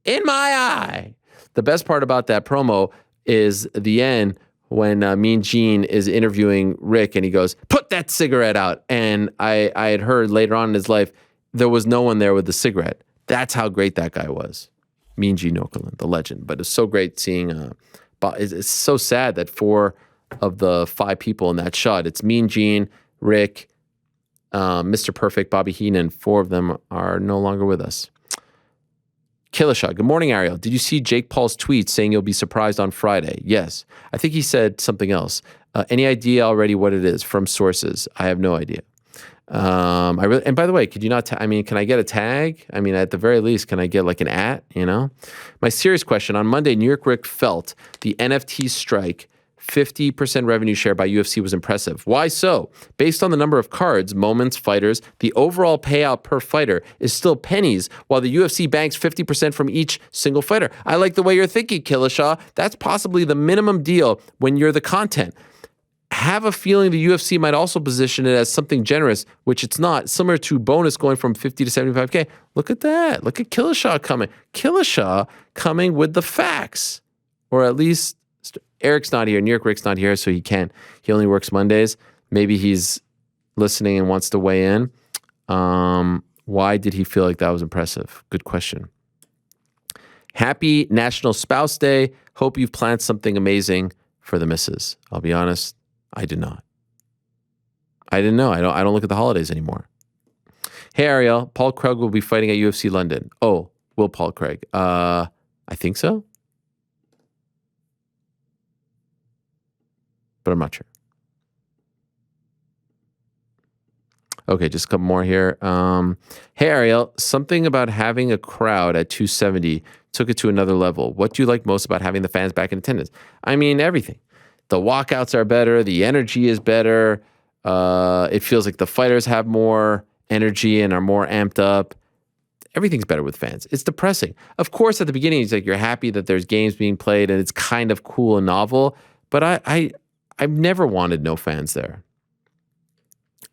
in my eye. The best part about that promo is the end when Mean Gene is interviewing Rick and he goes, "Put that cigarette out." And I had heard later on in his life, there was no one there with the cigarette. That's how great that guy was. Mean Gene Okerlund, the legend. But it's so great seeing, it's so sad that 4 of the 5 people in that shot, it's Mean Gene, Rick, Mr. Perfect, Bobby Heenan, 4 of them are no longer with us. Killishaw, good morning, Ariel. Did you see Jake Paul's tweet saying you'll be surprised on Friday? Yes. I think he said something else. Any idea already what it is from sources? I have no idea. And by the way, could you not, can I get a tag? I mean, at the very least, can I get like an @ My serious question, on Monday, New York Rick felt the NFT strike 50% revenue share by UFC was impressive. Why so? Based on the number of cards, moments, fighters, the overall payout per fighter is still pennies, while the UFC banks 50% from each single fighter. I like the way you're thinking, Killishaw. That's possibly the minimum deal when you're the content. Have a feeling the UFC might also position it as something generous, which it's not, similar to bonus going from 50 to 75K. Look at that. Look at Killishaw coming. Killishaw coming with the facts. Or at least Eric's not here. New York Rick's not here, so he can't. He only works Mondays. Maybe he's listening and wants to weigh in. Why did he feel like that was impressive? Good question. Happy National Spouse Day. Hope you've planned something amazing for the missus. I'll be honest, I did not. I didn't know. I don't look at the holidays anymore. Hey, Ariel. Paul Craig will be fighting at UFC London. Oh, will Paul Craig? I think so. But I'm not sure. Okay, just a couple more here. Hey, Ariel, something about having a crowd at 270 took it to another level. What do you like most about having the fans back in attendance? I mean, everything. The walkouts are better. The energy is better. It feels like the fighters have more energy and are more amped up. Everything's better with fans. It's depressing. Of course, at the beginning, it's like you're happy that there's games being played and it's kind of cool and novel. But I've never wanted no fans there.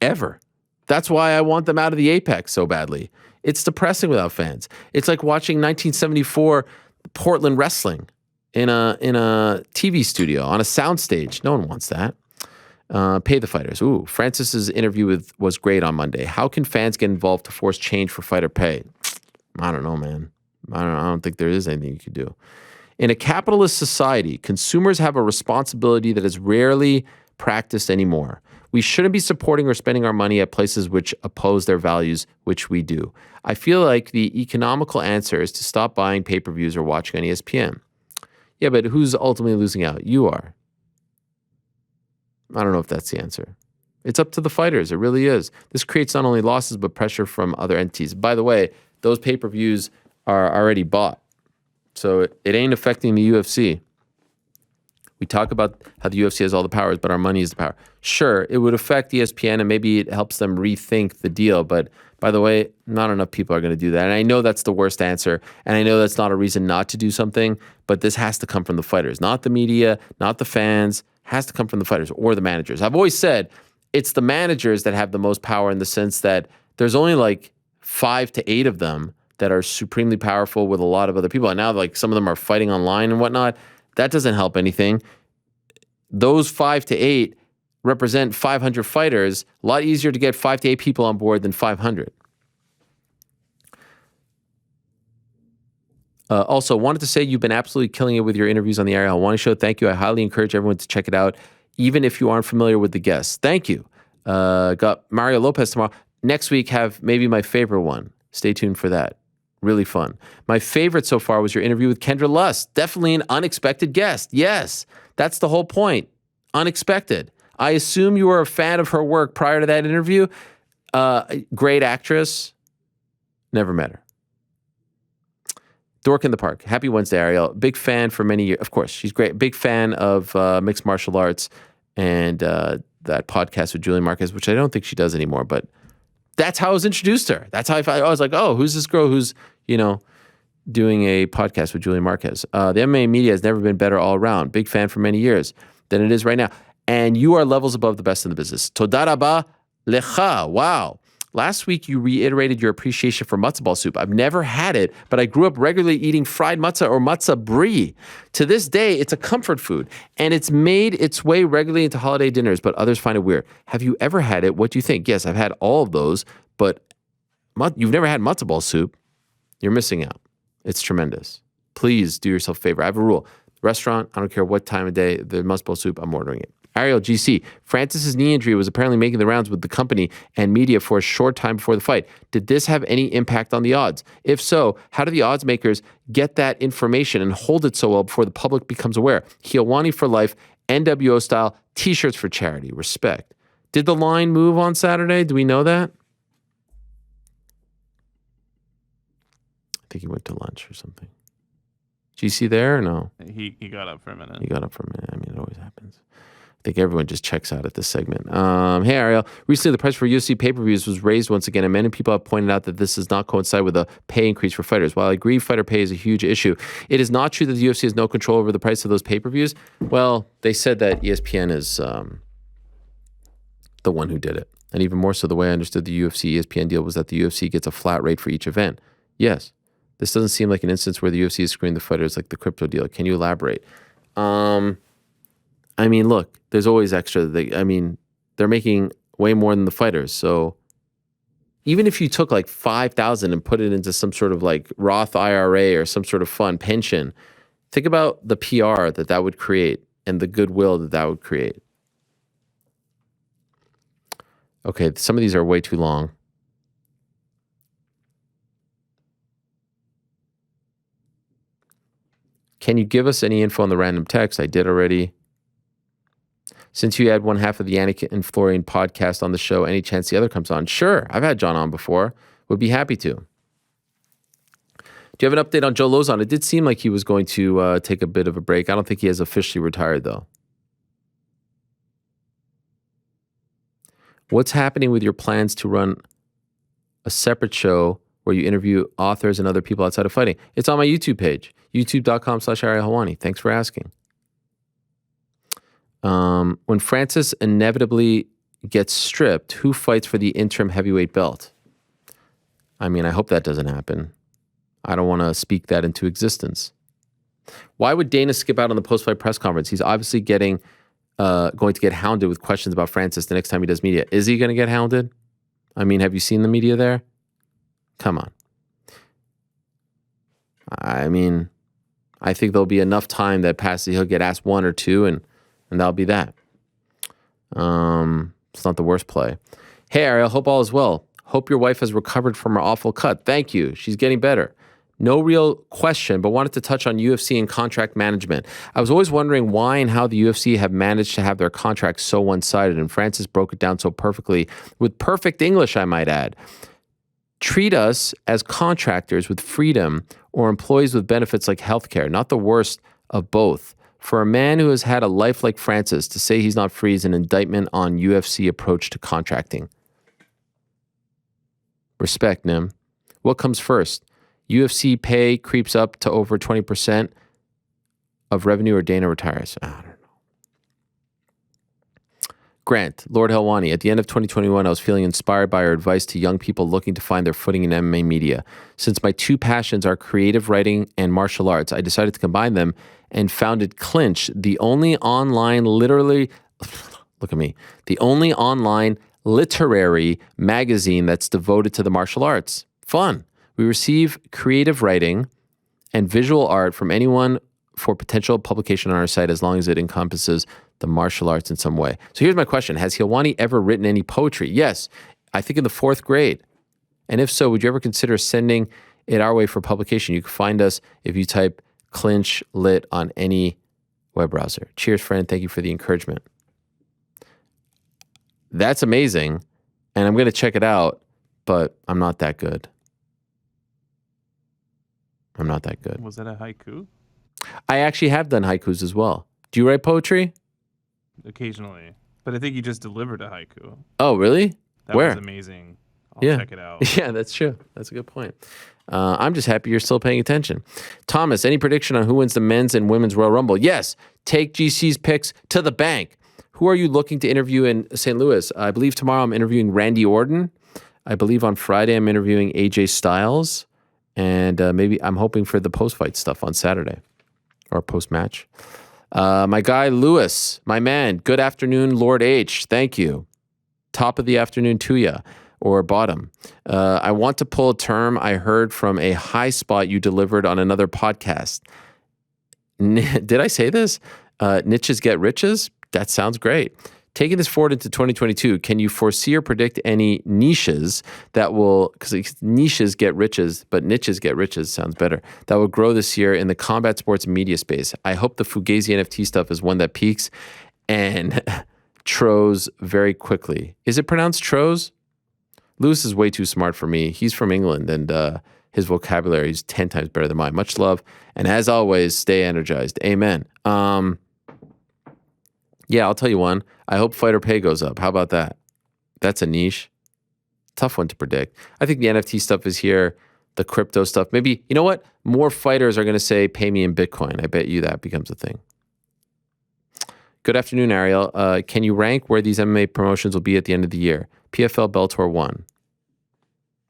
Ever. That's why I want them out of the Apex so badly. It's depressing without fans. It's like watching 1974 Portland wrestling in a TV studio, on a soundstage. No one wants that. Pay the fighters. Ooh, Francis's interview was great on Monday. How can fans get involved to force change for fighter pay? I don't know, man. I don't think there is anything you could do. In a capitalist society, consumers have a responsibility that is rarely practiced anymore. We shouldn't be supporting or spending our money at places which oppose their values, which we do. I feel like the economical answer is to stop buying pay-per-views or watching on ESPN. Yeah, but who's ultimately losing out? You are. I don't know if that's the answer. It's up to the fighters. It really is. This creates not only losses, but pressure from other entities. By the way, those pay-per-views are already bought. So it ain't affecting the UFC. We talk about how the UFC has all the powers, but our money is the power. Sure, it would affect ESPN and maybe it helps them rethink the deal. But by the way, not enough people are going to do that. And I know that's the worst answer. And I know that's not a reason not to do something. But this has to come from the fighters, not the media, not the fans. It has to come from the fighters or the managers. I've always said it's the managers that have the most power in the sense that there's only like 5 to 8 of them that are supremely powerful with a lot of other people. And now like some of them are fighting online and whatnot. That doesn't help anything. Those 5 to 8 represent 500 fighters. A lot easier to get 5 to 8 people on board than 500. Also, wanted to say you've been absolutely killing it with your interviews on the Ariel Helwani Show. Thank you. I highly encourage everyone to check it out, even if you aren't familiar with the guests. Thank you. Got Mario Lopez tomorrow. Next week, have maybe my favorite one. Stay tuned for that. Really fun. My favorite so far was your interview with Kendra Lust. Definitely an unexpected guest. Yes, that's the whole point. Unexpected. I assume you were a fan of her work prior to that interview. Great actress. Never met her. Dork in the Park. Happy Wednesday, Ariel. Big fan for many years. Of course, she's great. Big fan of mixed martial arts and that podcast with Julian Marquez, which I don't think she does anymore, but that's how I was introduced to her. That's how I was like, oh, who's this girl who's, doing a podcast with Julian Marquez? The MMA media has never been better all around. Big fan for many years than it is right now. And you are levels above the best in the business. Toda rabba lecha. Wow. Last week, you reiterated your appreciation for matzo ball soup. I've never had it, but I grew up regularly eating fried matzah or matzah brie. To this day, it's a comfort food, and it's made its way regularly into holiday dinners, but others find it weird. Have you ever had it? What do you think? Yes, I've had all of those, but you've never had matzo ball soup. You're missing out. It's tremendous. Please do yourself a favor. I have a rule. Restaurant, I don't care what time of day, the matzo ball soup, I'm ordering it. Ariel GC, Francis's knee injury was apparently making the rounds with the company and media for a short time before the fight. Did this have any impact on the odds? If so, how do the odds makers get that information and hold it so well before the public becomes aware? Helwani for life, NWO style, t-shirts for charity. Respect. Did the line move on Saturday? Do we know that? I think he went to lunch or something. GC there or no?
He got up for a minute.
He got up for a minute. I mean, it always happens. I think everyone just checks out at this segment. Hey, Ariel. Recently, the price for UFC pay-per-views was raised once again, and many people have pointed out that this does not coincide with a pay increase for fighters. While I agree fighter pay is a huge issue, it is not true that the UFC has no control over the price of those pay-per-views. Well, they said that ESPN is the one who did it. And even more so, the way I understood the UFC-ESPN deal was that the UFC gets a flat rate for each event. Yes. This doesn't seem like an instance where the UFC is screwing the fighters like the crypto deal. Can you elaborate? I mean, look, there's always extra. They're making way more than the fighters. So even if you took like $5,000 and put it into some sort of like Roth IRA or some sort of fund pension, think about the PR that would create and the goodwill that would create. Okay, some of these are way too long. Can you give us any info on the random text? I did already. Since you had one half of the Yannick and Florian podcast on the show, any chance the other comes on? Sure. I've had John on before. Would be happy to. Do you have an update on Joe Lozon? It did seem like he was going to take a bit of a break. I don't think he has officially retired, though. What's happening with your plans to run a separate show where you interview authors and other people outside of fighting? It's on my YouTube page, youtube.com/Ariel Helwani. Thanks for asking. When Francis inevitably gets stripped, who fights for the interim heavyweight belt? I mean, I hope that doesn't happen. I don't want to speak that into existence. Why would Dana skip out on the post-fight press conference? He's obviously going to get hounded with questions about Francis the next time he does media. Is he going to get hounded? I mean, have you seen the media there? Come on. I mean, I think there'll be enough time that passes. He'll get asked one or two, and that'll be that. It's not the worst play. Hey, Ariel, hope all is well. Hope your wife has recovered from her awful cut. Thank you. She's getting better. No real question, but wanted to touch on UFC and contract management. I was always wondering why and how the UFC have managed to have their contracts so one-sided, and Francis broke it down so perfectly, with perfect English, I might add. Treat us as contractors with freedom or employees with benefits like healthcare, not the worst of both. For a man who has had a life like Francis, to say he's not free is an indictment on UFC approach to contracting. Respect, Nim. What comes first? UFC pay creeps up to over 20% of revenue or Dana retires? I don't know. Grant, Lord Helwani, at the end of 2021, I was feeling inspired by your advice to young people looking to find their footing in MMA media. Since my two passions are creative writing and martial arts, I decided to combine them and founded Clinch, the only online the only online literary magazine that's devoted to the martial arts. Fun. We receive creative writing and visual art from anyone for potential publication on our site as long as it encompasses the martial arts in some way. So here's my question. Has Helwani ever written any poetry? Yes, I think in the 4th grade. And if so, would you ever consider sending it our way for publication? You can find us if you type Clinch Lit on any web browser. Cheers, friend. Thank you for the encouragement. That's amazing. And I'm going to check it out, but I'm not that good. I'm not that good.
Was that a haiku?
I actually have done haikus as well. Do you write poetry?
Occasionally. But I think you just delivered a haiku.
Oh, really?
That
Where?
was amazing. I'll check it out.
Yeah, that's true. That's a good point. I'm just happy you're still paying attention. Thomas, any prediction on who wins the men's and women's Royal Rumble? Yes. Take GC's picks to the bank. Who are you looking to interview in St. Louis? I believe tomorrow I'm interviewing Randy Orton. I believe on Friday I'm interviewing AJ Styles. And maybe I'm hoping for the post-fight stuff on Saturday or post-match. My guy, Lewis, my man, good afternoon, Lord H. Thank you. Top of the afternoon to ya, or bottom. I want to pull a term I heard from a high spot you delivered on another podcast. Did I say this? Niches get riches? That sounds great. Taking this forward into 2022, can you foresee or predict any niches that will, because niches get riches, but niches get riches sounds better, that will grow this year in the combat sports media space? I hope the Fugazi NFT stuff is one that peaks and trows very quickly. Is it pronounced trows? Lewis is way too smart for me. He's from England and his vocabulary is 10 times better than mine. Much love. And as always, stay energized. Amen. Yeah, I'll tell you one. I hope fighter pay goes up. How about that? That's a niche. Tough one to predict. I think the NFT stuff is here. The crypto stuff. Maybe, you know what? More fighters are going to say, pay me in Bitcoin. I bet you that becomes a thing. Good afternoon, Ariel. Can you rank where these MMA promotions will be at the end of the year? PFL, Bellator, 1.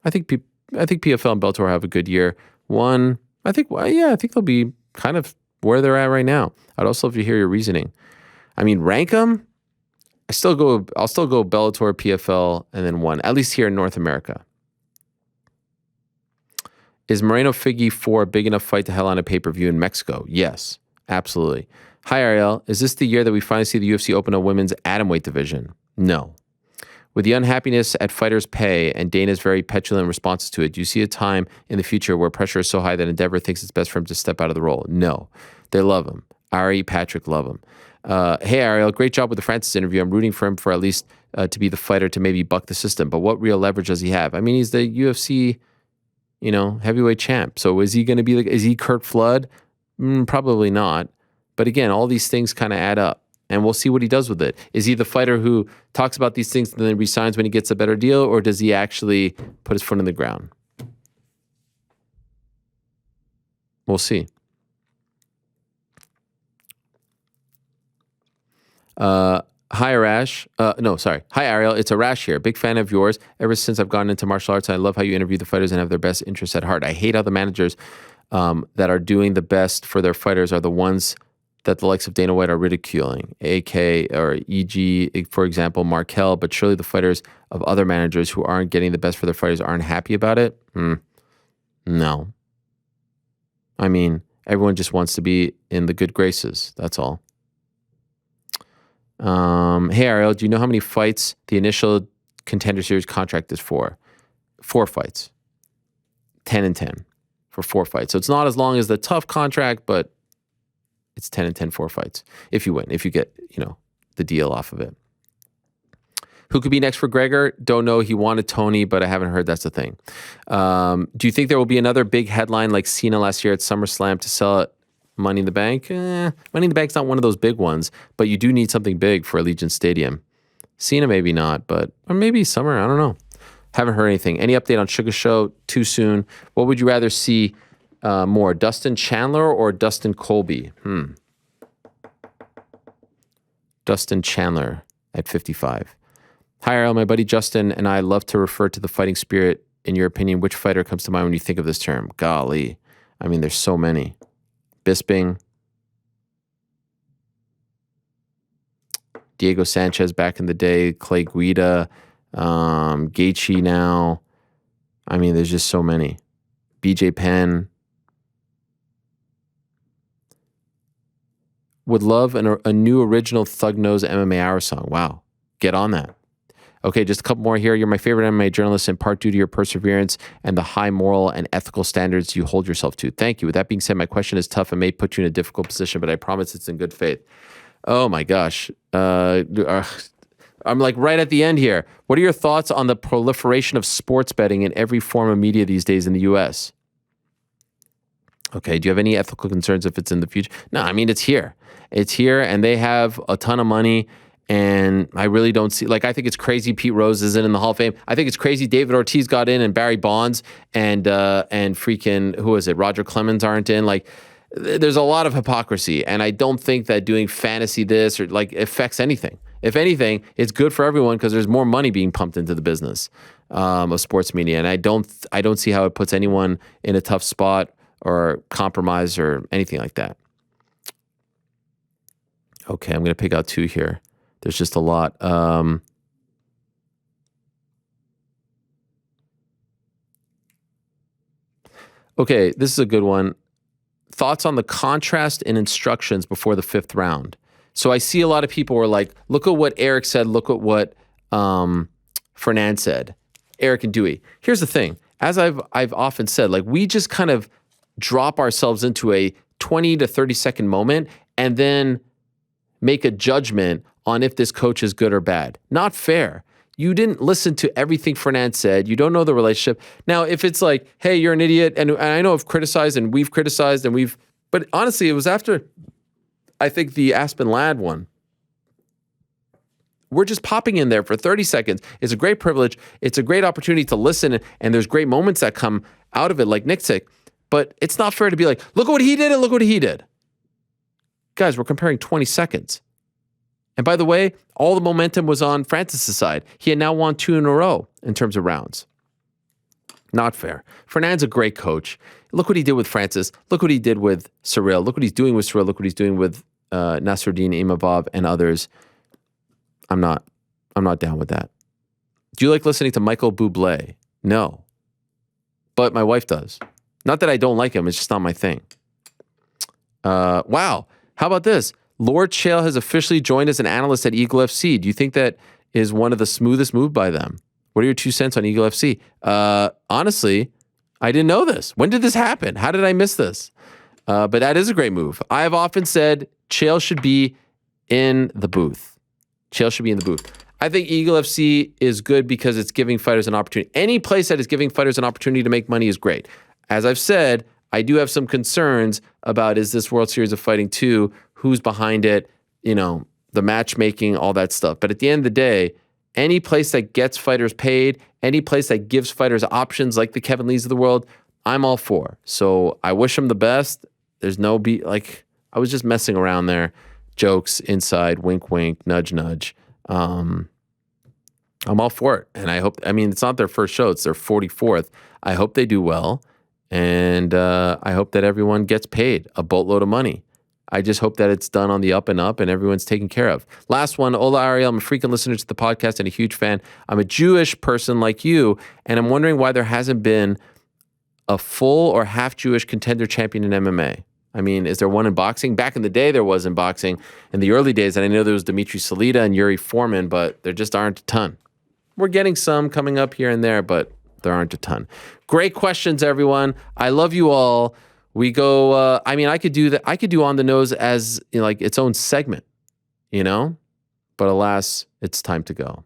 I think PFL and Bellator have a good year. 1, I think they'll be kind of where they're at right now. I'd also love to hear your reasoning. I mean, rank them. I'll still go Bellator, PFL, and then 1, at least here in North America. Is Moreno Figgy 4 a big enough fight to hell on a pay-per-view in Mexico? Yes, absolutely. Hi, Ariel. Is this the year that we finally see the UFC open a women's atomweight division? No. With the unhappiness at fighters' pay and Dana's very petulant responses to it, do you see a time in the future where pressure is so high that Endeavor thinks it's best for him to step out of the role? No. They love him. Ari, Patrick love him. Hey, Ariel, great job with the Francis interview. I'm rooting for him for at least to be the fighter to maybe buck the system. But what real leverage does he have? I mean, he's the UFC, heavyweight champ. So is he going to be is he Kurt Flood? Probably not. But again, all these things kind of add up. And we'll see what he does with it. Is he the fighter who talks about these things and then resigns when he gets a better deal? Or does he actually put his foot in the ground? We'll see. Hi, Arash. Hi, Ariel. It's Arash here. Big fan of yours. Ever since I've gotten into martial arts, I love how you interview the fighters and have their best interests at heart. I hate how the managers that are doing the best for their fighters are the ones that the likes of Dana White are ridiculing, AK or EG, for example, Markel, but surely the fighters of other managers who aren't getting the best for their fighters aren't happy about it? No. I mean, everyone just wants to be in the good graces. That's all. Hey, Ariel, do you know how many fights the initial Contender Series contract is for? 4 fights. 10 and 10 for 4 fights. So it's not as long as the tough contract, but it's 10 and 10, 4 fights. If you win, if you get, the deal off of it. Who could be next for Gregor? Don't know. He wanted Tony, but I haven't heard that's the thing. Do you think there will be another big headline like Cena last year at SummerSlam to sell it? Money in the Bank? Money in the Bank's not one of those big ones, but you do need something big for Allegiant Stadium. Cena maybe not, or maybe Summer. I don't know. Haven't heard anything. Any update on Sugar Show? Too soon. What would you rather see more, Dustin Chandler or Dustin Colby? Dustin Chandler. at 55. Hi, Ariel. My buddy Justin and I love to refer to the fighting spirit. In your opinion, which fighter comes to mind when you think of this term? Golly. I mean, there's so many. Bisping. Diego Sanchez back in the day. Clay Guida. Gaethje now. I mean, there's just so many. BJ Penn. Would love a new original Thug Nose MMA Hour song. Wow. Get on that. Okay, just a couple more here. You're my favorite MMA journalist in part due to your perseverance and the high moral and ethical standards you hold yourself to. Thank you. With that being said, my question is tough and may put you in a difficult position, but I promise it's in good faith. Oh my gosh. I'm like right at the end here. What are your thoughts on the proliferation of sports betting in every form of media these days in the U.S.? Okay, do you have any ethical concerns if it's in the future? No, I mean, it's here. It's here, and they have a ton of money. And I really don't see, like, I think it's crazy Pete Rose isn't in the Hall of Fame. I think it's crazy David Ortiz got in and Barry Bonds and freaking, who is it? Roger Clemens aren't in. Like, there's a lot of hypocrisy. And I don't think that doing fantasy this or like affects anything. If anything, it's good for everyone because there's more money being pumped into the business of sports media. And I don't see how it puts anyone in a tough spot or compromise or anything like that. Okay, I'm going to pick out two here. There's just a lot. Okay, this is a good one. Thoughts on the contrast in instructions before the fifth round. So I see a lot of people were like, look at what Eric said, look at what Fernand said, Eric and Dewey. Here's the thing. As I've often said, like we just kind of drop ourselves into a 20 to 30 second moment and then make a judgment on if this coach is good or bad. Not fair. You didn't listen to everything Fernand said. You don't know the relationship. Now, if it's like, hey, you're an idiot, and I know I've criticized and we've criticized and we've, but honestly, it was after, I think, the Aspinall one. We're just popping in there for 30 seconds. It's a great privilege. It's a great opportunity to listen, and there's great moments that come out of it, like Nick said. But it's not fair to be like, look at what he did and look what he did. Guys, we're comparing 20 seconds. And by the way, all the momentum was on Francis' side. He had now won 2 in a row in terms of rounds. Not fair. Fernand's a great coach. Look what he did with Francis. Look what he did with Ciryl. Look what he's doing with Ciryl. Look what he's doing with Nasruddin Imavov and others. I'm not down with that. Do you like listening to Michael Bublé? No. But my wife does. Not that I don't like him. It's just not my thing. Wow. How about this? Lord Chael has officially joined as an analyst at Eagle FC. Do you think that is one of the smoothest moves by them? What are your 2 cents on Eagle FC? Honestly, I didn't know this. When did this happen? How did I miss this? But that is a great move. I have often said Chael should be in the booth. Chael should be in the booth. I think Eagle FC is good because it's giving fighters an opportunity. Any place that is giving fighters an opportunity to make money is great. As I've said, I do have some concerns about, is this World Series of Fighting 2? Who's behind it? You know, the matchmaking, all that stuff. But at the end of the day, any place that gets fighters paid, any place that gives fighters options like the Kevin Lees of the world, I'm all for. So I wish them the best. There's no I was just messing around there. Jokes inside, wink, wink, nudge, nudge. I'm all for it. And I hope, it's not their first show, it's their 44th. I hope they do well. And I hope that everyone gets paid a boatload of money. I just hope that it's done on the up and up and everyone's taken care of. Last one, Ola Ariel, I'm a frequent listener to the podcast and a huge fan. I'm a Jewish person like you, and I'm wondering why there hasn't been a full or half Jewish contender champion in MMA. Is there one in boxing? Back in the day, there was in boxing. In the early days, and I know there was Dimitri Salita and Yuri Foreman, but there just aren't a ton. We're getting some coming up here and there, but there aren't a ton. Great questions, everyone. I love you all. We go, I could do that. I could do On the Nose as its own segment, but alas, it's time to go.